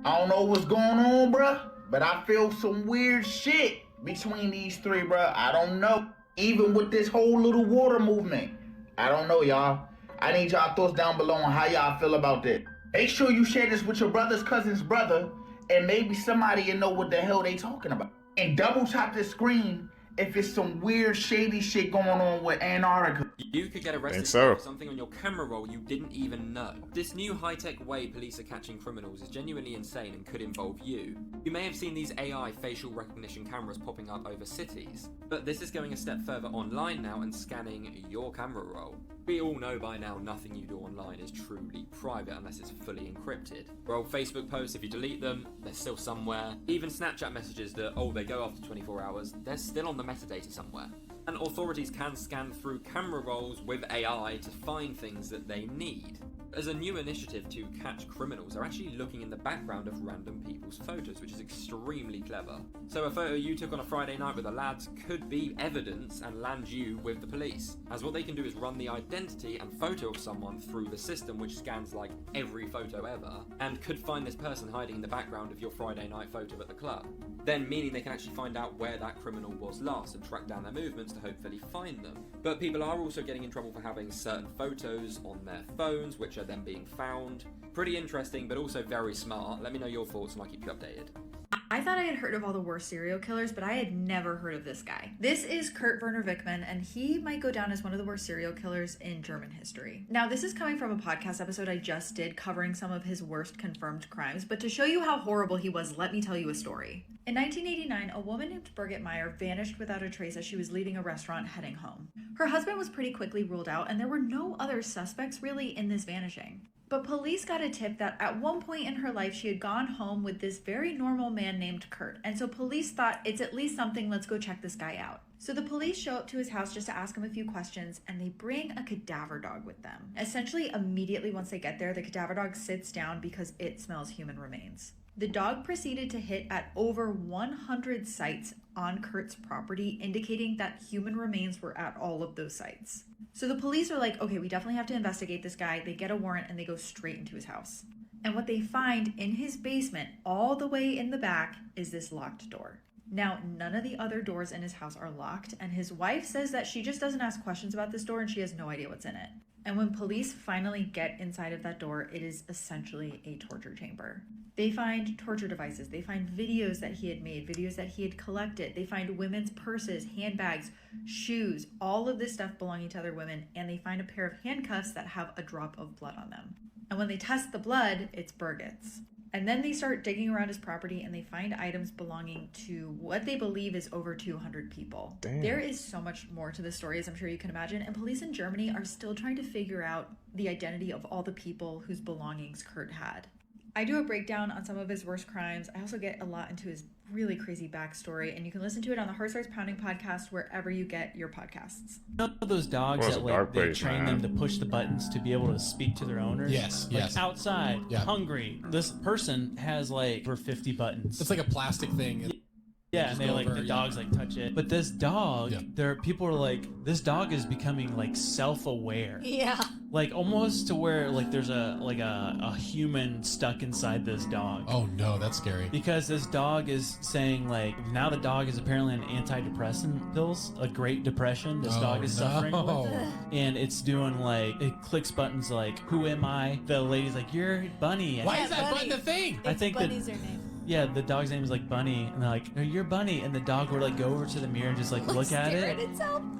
I don't know what's going on, bruh, but I feel some weird shit between these three, bruh. I don't know. Even with this whole little water movement. I don't know, y'all. I need y'all thoughts down below on how y'all feel about that. Make sure you share this with your brother's cousin's brother, and maybe somebody will know what the hell they talking about. And double tap the screen if it's some weird shady shit going on with Antarctica. You could get arrested for something on your camera roll you didn't even know. This new high-tech way police are catching criminals is genuinely insane and could involve you. You may have seen these AI facial recognition cameras popping up over cities, but this is going a step further online now and scanning your camera roll. We all know by now nothing you do online is truly private unless it's fully encrypted. Your old Facebook posts, if you delete them, they're still somewhere. Even Snapchat messages that, they go after 24 hours, they're still on the metadata somewhere. And authorities can scan through camera rolls with AI to find things that they need. As a new initiative to catch criminals, they're actually looking in the background of random people's photos, which is extremely clever. So a photo you took on a Friday night with the lads could be evidence and land you with the police, as what they can do is run the identity and photo of someone through the system, which scans like every photo ever, and could find this person hiding in the background of your Friday night photo at the club. Then meaning they can actually find out where that criminal was last and track down their movements to hopefully find them. But people are also getting in trouble for having certain photos on their phones, which are then being found. Pretty interesting, but also very smart. Let me know your thoughts and I'll keep you updated. I thought I had heard of all the worst serial killers, but I had never heard of this guy. This is Kurt Werner Wickman, and he might go down as one of the worst serial killers in German history. Now, this is coming from a podcast episode I just did covering some of his worst confirmed crimes, but to show you how horrible he was, let me tell you a story. In 1989, a woman named Birgit Meyer vanished without a trace as she was leaving a restaurant heading home. Her husband was pretty quickly ruled out, and there were no other suspects really in this vanishing. But police got a tip that at one point in her life she had gone home with this very normal man named Kurt. And so police thought, it's at least something, let's go check this guy out. So the police show up to his house just to ask him a few questions, and they bring a cadaver dog with them. Essentially, immediately once they get there, the cadaver dog sits down because it smells human remains. The dog proceeded to hit at over 100 sites on Kurt's property, indicating that human remains were at all of those sites. So the police are like, okay, we definitely have to investigate this guy. They get a warrant and they go straight into his house. And what they find in his basement, all the way in the back, is this locked door. Now, none of the other doors in his house are locked, and his wife says that she just doesn't ask questions about this door and she has no idea what's in it. And when police finally get inside of that door, it is essentially a torture chamber. They find torture devices, they find videos that he had made, videos that he had collected, they find women's purses, handbags, shoes, all of this stuff belonging to other women, and they find a pair of handcuffs that have a drop of blood on them. And when they test the blood, it's Birgit's. And then they start digging around his property and they find items belonging to what they believe is over 200 people. Damn. There is so much more to this story, as I'm sure you can imagine, and police in Germany are still trying to figure out the identity of all the people whose belongings Kurt had. I do a breakdown on some of his worst crimes. I also get a lot into his really crazy backstory, and you can listen to it on the Heart Starts Pounding podcast wherever you get your podcasts. You know those dogs that like they train them to push the buttons to be able to speak to their owners? Yes, like yes. Outside, Yeah. Hungry. This person has like over 50 buttons. It's like a plastic thing. Yeah, and they like the dogs like touch it. But this dog, people are like, this dog is becoming like self-aware. Yeah. Like almost to where like there's a human stuck inside this dog. Oh no, that's scary. Because this dog is saying like now the dog is apparently on antidepressant pills, a Great Depression. This dog is suffering with. And it's doing like it clicks buttons like, who am I? The lady's like, you're Bunny. Why is that button a thing? I think Bunny's her name. Yeah, the dog's name is like Bunny, and they're like, no, you're Bunny, and the dog would like go over to the mirror and just like look at it,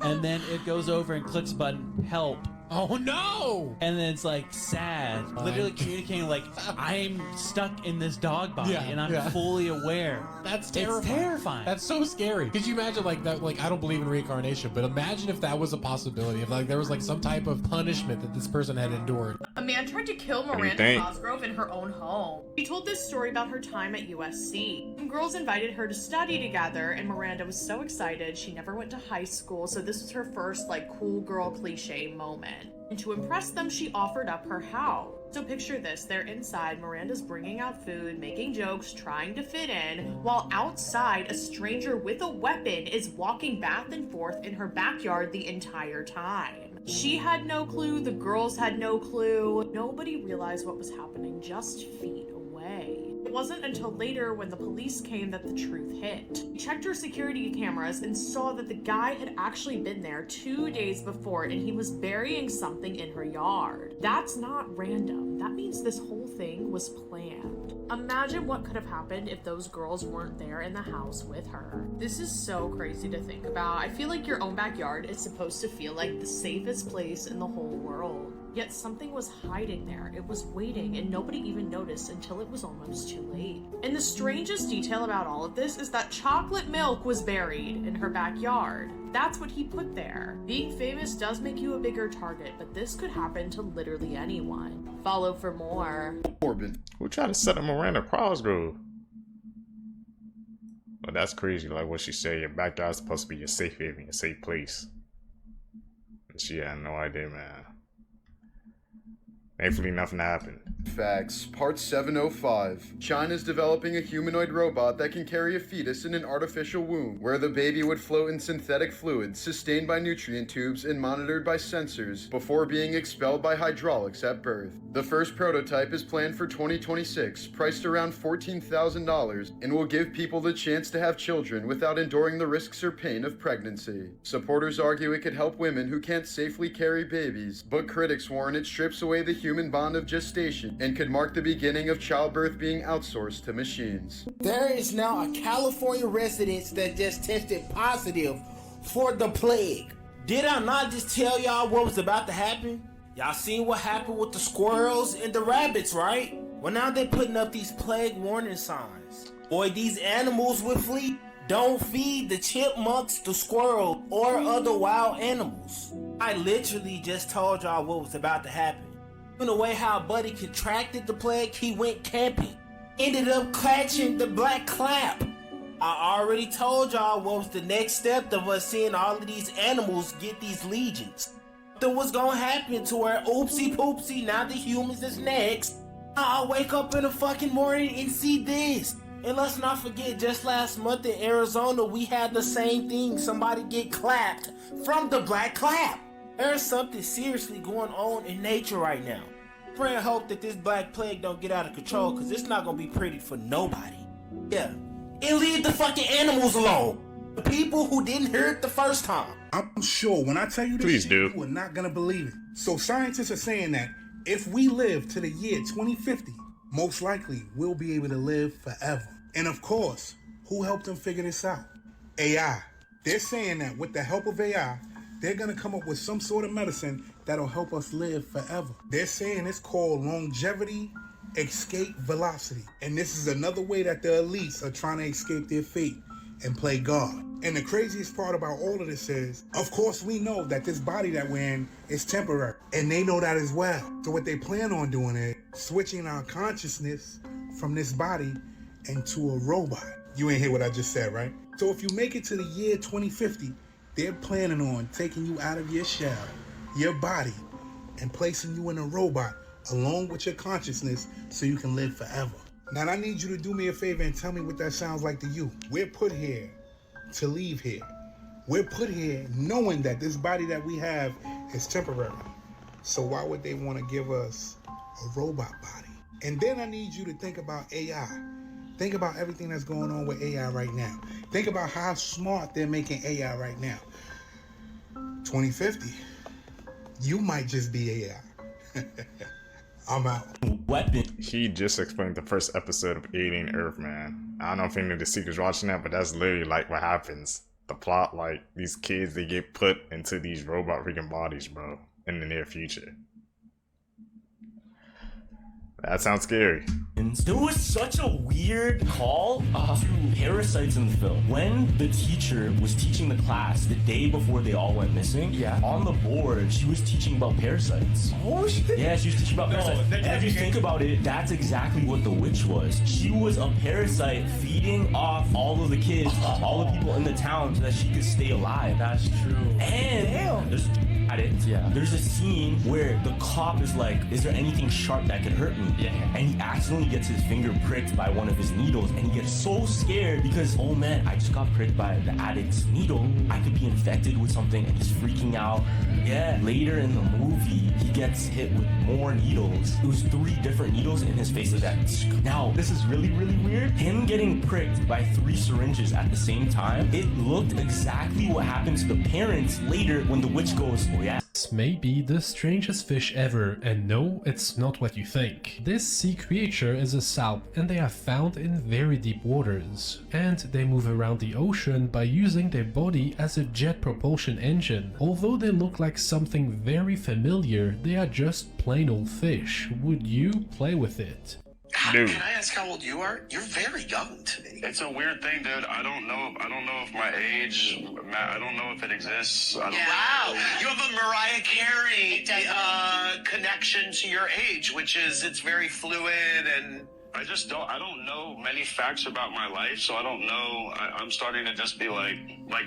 and then it goes over and clicks button help. Oh no! And then it's like sad, literally communicating like, I'm stuck in this dog body and I'm fully aware. That's terrifying. It's terrifying. That's so scary. Could you imagine like that? Like, I don't believe in reincarnation, but imagine if that was a possibility. If like there was like some type of punishment that this person had endured. A man tried to kill Miranda Cosgrove in her own home. She told this story about her time at USC. Some girls invited her to study together, and Miranda was so excited. She never went to high school, so this was her first like cool girl cliche moment. And to impress them, she offered up her house. So picture this, they're inside, Miranda's bringing out food, making jokes, trying to fit in, while outside, a stranger with a weapon is walking back and forth in her backyard the entire time. She had no clue, the girls had no clue, nobody realized what was happening just feet away. It wasn't until later when the police came that the truth hit. We checked her security cameras and saw that the guy had actually been there 2 days before and he was burying something in her yard. That's not random. That means this whole thing was planned. Imagine what could have happened if those girls weren't there in the house with her. This is so crazy to think about. I feel like your own backyard is supposed to feel like the safest place in the whole world. Yet something was hiding there. It was waiting, and nobody even noticed until it was almost too late. And the strangest detail about all of this is that chocolate milk was buried in her backyard. That's what he put there. Being famous does make you a bigger target, but this could happen to literally anyone. Follow for more. Who tried to set up Miranda Cosgrove? Well, that's crazy. Like what she said, your backyard's supposed to be your safe haven, your safe place. And she had no idea, man. Thankfully, nothing happened. Facts. Part 705. China's developing a humanoid robot that can carry a fetus in an artificial womb, where the baby would float in synthetic fluids, sustained by nutrient tubes and monitored by sensors, before being expelled by hydraulics at birth. The first prototype is planned for 2026, priced around $14,000, and will give people the chance to have children without enduring the risks or pain of pregnancy. Supporters argue it could help women who can't safely carry babies, but critics warn it strips away the human bond of gestation and could mark the beginning of childbirth being outsourced to machines. There is now a California resident that just tested positive for the plague. Did I not just tell y'all what was about to happen? Y'all seen what happened with the squirrels and the rabbits, right? Well, now they're putting up these plague warning signs. Boy, these animals would flee. Don't feed the chipmunks, the squirrel, or other wild animals. I literally just told y'all what was about to happen. The way how Buddy contracted the plague, he went camping. Ended up catching the black clap. I already told y'all what was the next step of us seeing all of these animals get these legions. Then what's gonna happen to where oopsie poopsie, now the humans is next. I'll wake up in the fucking morning and see this. And let's not forget, just last month in Arizona, we had the same thing. Somebody get clapped from the black clap. There's something seriously going on in nature right now. Pray and hope that this black plague don't get out of control, because it's not gonna be pretty for nobody. Yeah. And leave the fucking animals alone. The people who didn't hear it the first time. I'm sure when I tell you this shit, you are not gonna believe it. So scientists are saying that if we live to the year 2050, most likely we'll be able to live forever. And of course, who helped them figure this out? AI. They're saying that with the help of AI, they're gonna come up with some sort of medicine that'll help us live forever. They're saying it's called longevity escape velocity. And this is another way that the elites are trying to escape their fate and play God. And the craziest part about all of this is, of course, we know that this body that we're in is temporary, and they know that as well. So what they plan on doing is switching our consciousness from this body into a robot. You ain't hear what I just said, right? So if you make it to the year 2050, they're planning on taking you out of your shell, your body, and placing you in a robot along with your consciousness so you can live forever. Now I need you to do me a favor and tell me what that sounds like to you. We're put here to leave here. We're put here knowing that this body that we have is temporary. So why would they want to give us a robot body? And then I need you to think about AI. Think about everything that's going on with AI right now. Think about how smart they're making AI right now. 2050, you might just be AI. I'm out. Weapon. He just explained the first episode of Alien Earth, man. I don't know if any of the seekers watching that, but that's literally like what happens. The plot, like, these kids, they get put into these robot freaking bodies, bro, in the near future. That sounds scary. There was such a weird call to Parasites in the film. When the teacher was teaching the class the day before they all went missing, on the board, she was teaching about parasites. Oh shit! Yeah, she was teaching about parasites. And if you think about it, that's exactly what the witch was. She was a parasite feeding off all of the kids, all the people in the town, so that she could stay alive. That's true. And there's a scene where the cop is like, "Is there anything sharp that could hurt me?" Yeah. And he accidentally gets his finger pricked by one of his needles, and he gets so scared because, oh man, I just got pricked by the addict's needle. I could be infected with something, and he's freaking out. Yeah. Later in the movie, he gets hit with more needles. It was 3 different needles in his face. Now, this is really, really weird. Him getting pricked by 3 syringes at the same time, it looked exactly what happened to the parents later when the witch goes, oh yeah. This may be the strangest fish ever, and no, it's not what you think. This sea creature is a salp, and they are found in very deep waters. And they move around the ocean by using their body as a jet propulsion engine. Although they look like something very familiar, they are just plain old fish. Would you play with it? Dude. Can I ask how old you are? You're very young to me. It's a weird thing, dude. I don't know if my age, I don't know if it exists. Wow, you have a Mariah Carey connection to your age, which is, it's very fluid and... I don't know many facts about my life, so I don't know. I'm starting to just be like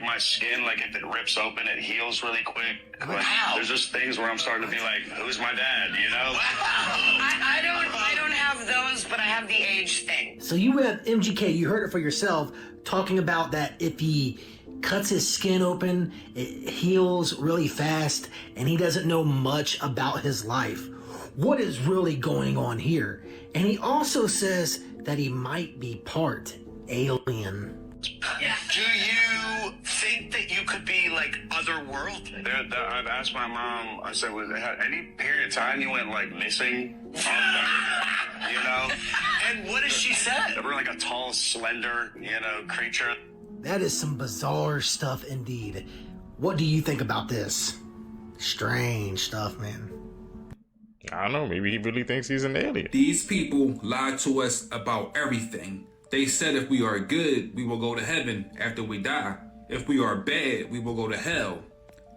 my skin, like if it rips open, it heals really quick. Wow. Like, there's just things where I'm starting to be like, who's my dad, you know? Wow. I don't have those, but I have the age thing. So you have MGK, you heard it for yourself, talking about that if he cuts his skin open, it heals really fast, and he doesn't know much about his life. What is really going on here? And he also says that he might be part alien. Do you think that you could be like otherworldly? I've asked my mom, I said, was there any period of time you went like missing? You know? And what has she said? Ever like a tall, slender, creature? That is some bizarre stuff indeed. What do you think about this? Strange stuff, man. I don't know, maybe he really thinks he's an alien. These people lied to us about everything. They said if we are good, we will go to heaven after we die. If we are bad, we will go to hell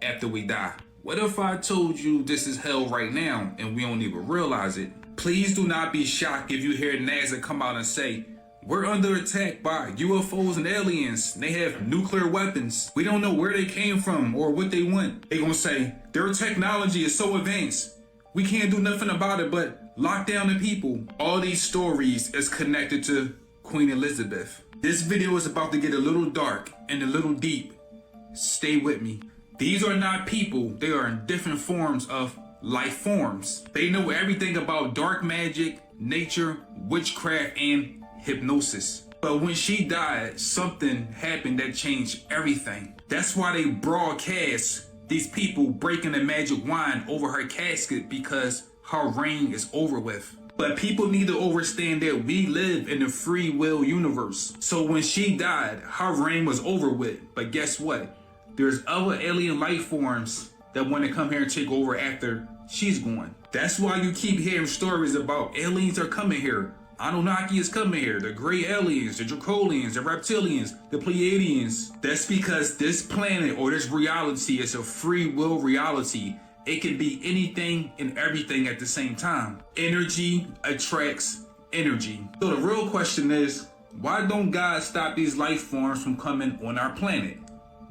after we die. What if I told you this is hell right now and we don't even realize it? Please do not be shocked if you hear NASA come out and say, we're under attack by UFOs and aliens. They have nuclear weapons. We don't know where they came from or what they want. They gonna say, their technology is so advanced. We can't do nothing about it but lock down the people. All these stories is connected to Queen Elizabeth. This video is about to get a little dark and a little deep. Stay with me. These are not people. They are in different forms of life forms. They know everything about dark magic, nature, witchcraft, and hypnosis. But when she died, something happened that changed everything. That's why they broadcast these people breaking the magic wand over her casket, because her reign is over with. But people need to understand that we live in a free will universe. So when she died, her reign was over with. But guess what? There's other alien life forms that want to come here and take over after she's gone. That's why you keep hearing stories about aliens are coming here. Anunnaki is coming here. The gray aliens, the Dracolians, the reptilians, the Pleiadians. That's because this planet or this reality is a free will reality. It can be anything and everything at the same time. Energy attracts energy. So the real question is, why don't God stop these life forms from coming on our planet?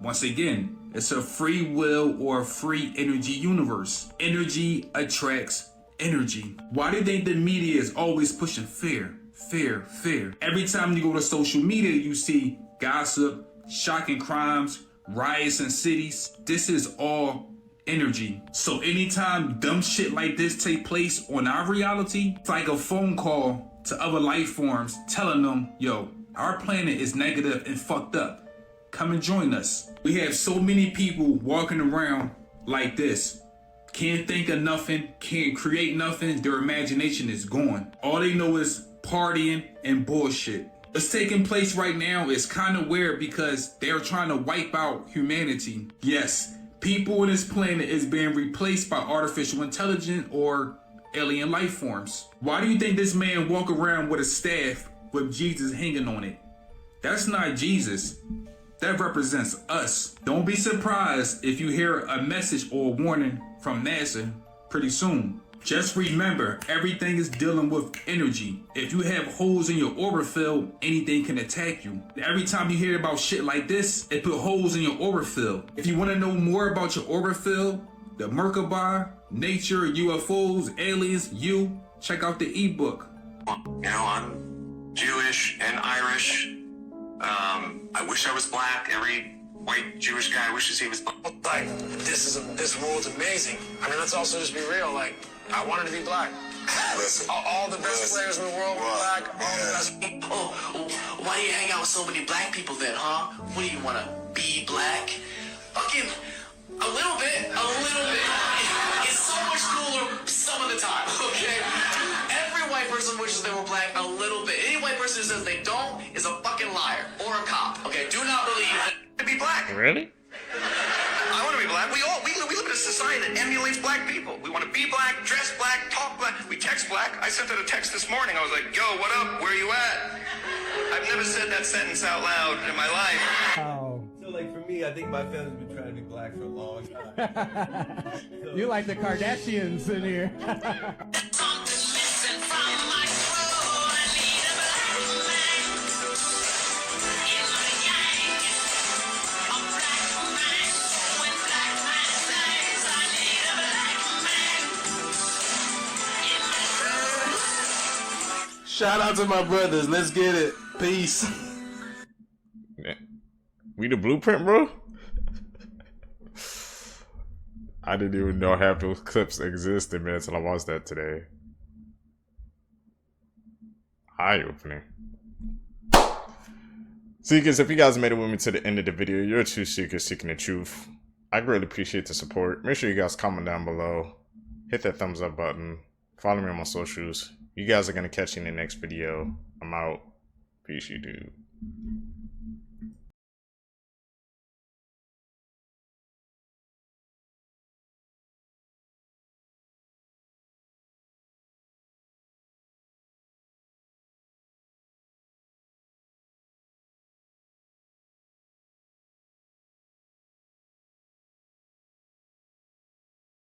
Once again, it's a free will or a free energy universe. Energy attracts energy. Why do you think the media is always pushing fear, fear, fear? Every time you go to social media, you see gossip, shocking crimes, riots in cities. This is all energy. So anytime dumb shit like this take place on our reality, it's like a phone call to other life forms telling them, yo, our planet is negative and fucked up. Come and join us. We have so many people walking around like this. Can't think of nothing, can't create nothing. Their imagination is gone. All they know is partying and bullshit. What's taking place right now is kind of weird because they're trying to wipe out humanity. Yes, people on this planet is being replaced by artificial intelligence or alien life forms. Why do you think this man walk around with a staff with Jesus hanging on it? That's not Jesus. That represents us. Don't be surprised if you hear a message or a warning from NASA pretty soon. Just remember, everything is dealing with energy. If you have holes in your aura field, anything can attack you. Every time you hear about shit like this, it put holes in your aura field. If you want to know more about your aura field, the Merkaba, nature, UFOs, aliens, check out the ebook. You know, I'm Jewish and Irish. I wish I was black. Every white Jewish guy wishes he was black. Like, this world's amazing. I mean, let's also just be real. Like, I wanted to be black. Listen, all the best players in the world were black. All the best. Oh, why do you hang out with so many black people then, huh? What do you want to be black? Fucking a little bit. It's so much cooler some of the time, okay? Every white person wishes they were black a little bit. Any white person who says they don't is a fucking liar or a cop, okay? Do not believe to be black. Really? I want to be black. We live in a society that emulates black people. We want to be black, dress black, talk black. We text black. I sent out a text this morning. I was like, yo, what up? Where you at? I've never said that sentence out loud in my life. So, like, for me, I think my family's been trying to be black for a long time. You like the Kardashians in here. Shout out to my brothers. Let's get it. Peace. We the blueprint, bro? I didn't even know half those clips existed, man, until I watched that today. Eye-opening. Seekers, if you guys made it with me to the end of the video, you're a true seeker seeking the truth. I greatly appreciate the support. Make sure you guys comment down below. Hit that thumbs up button. Follow me on my socials. You guys are going to catch you in the next video. I'm out. Peace, you dude.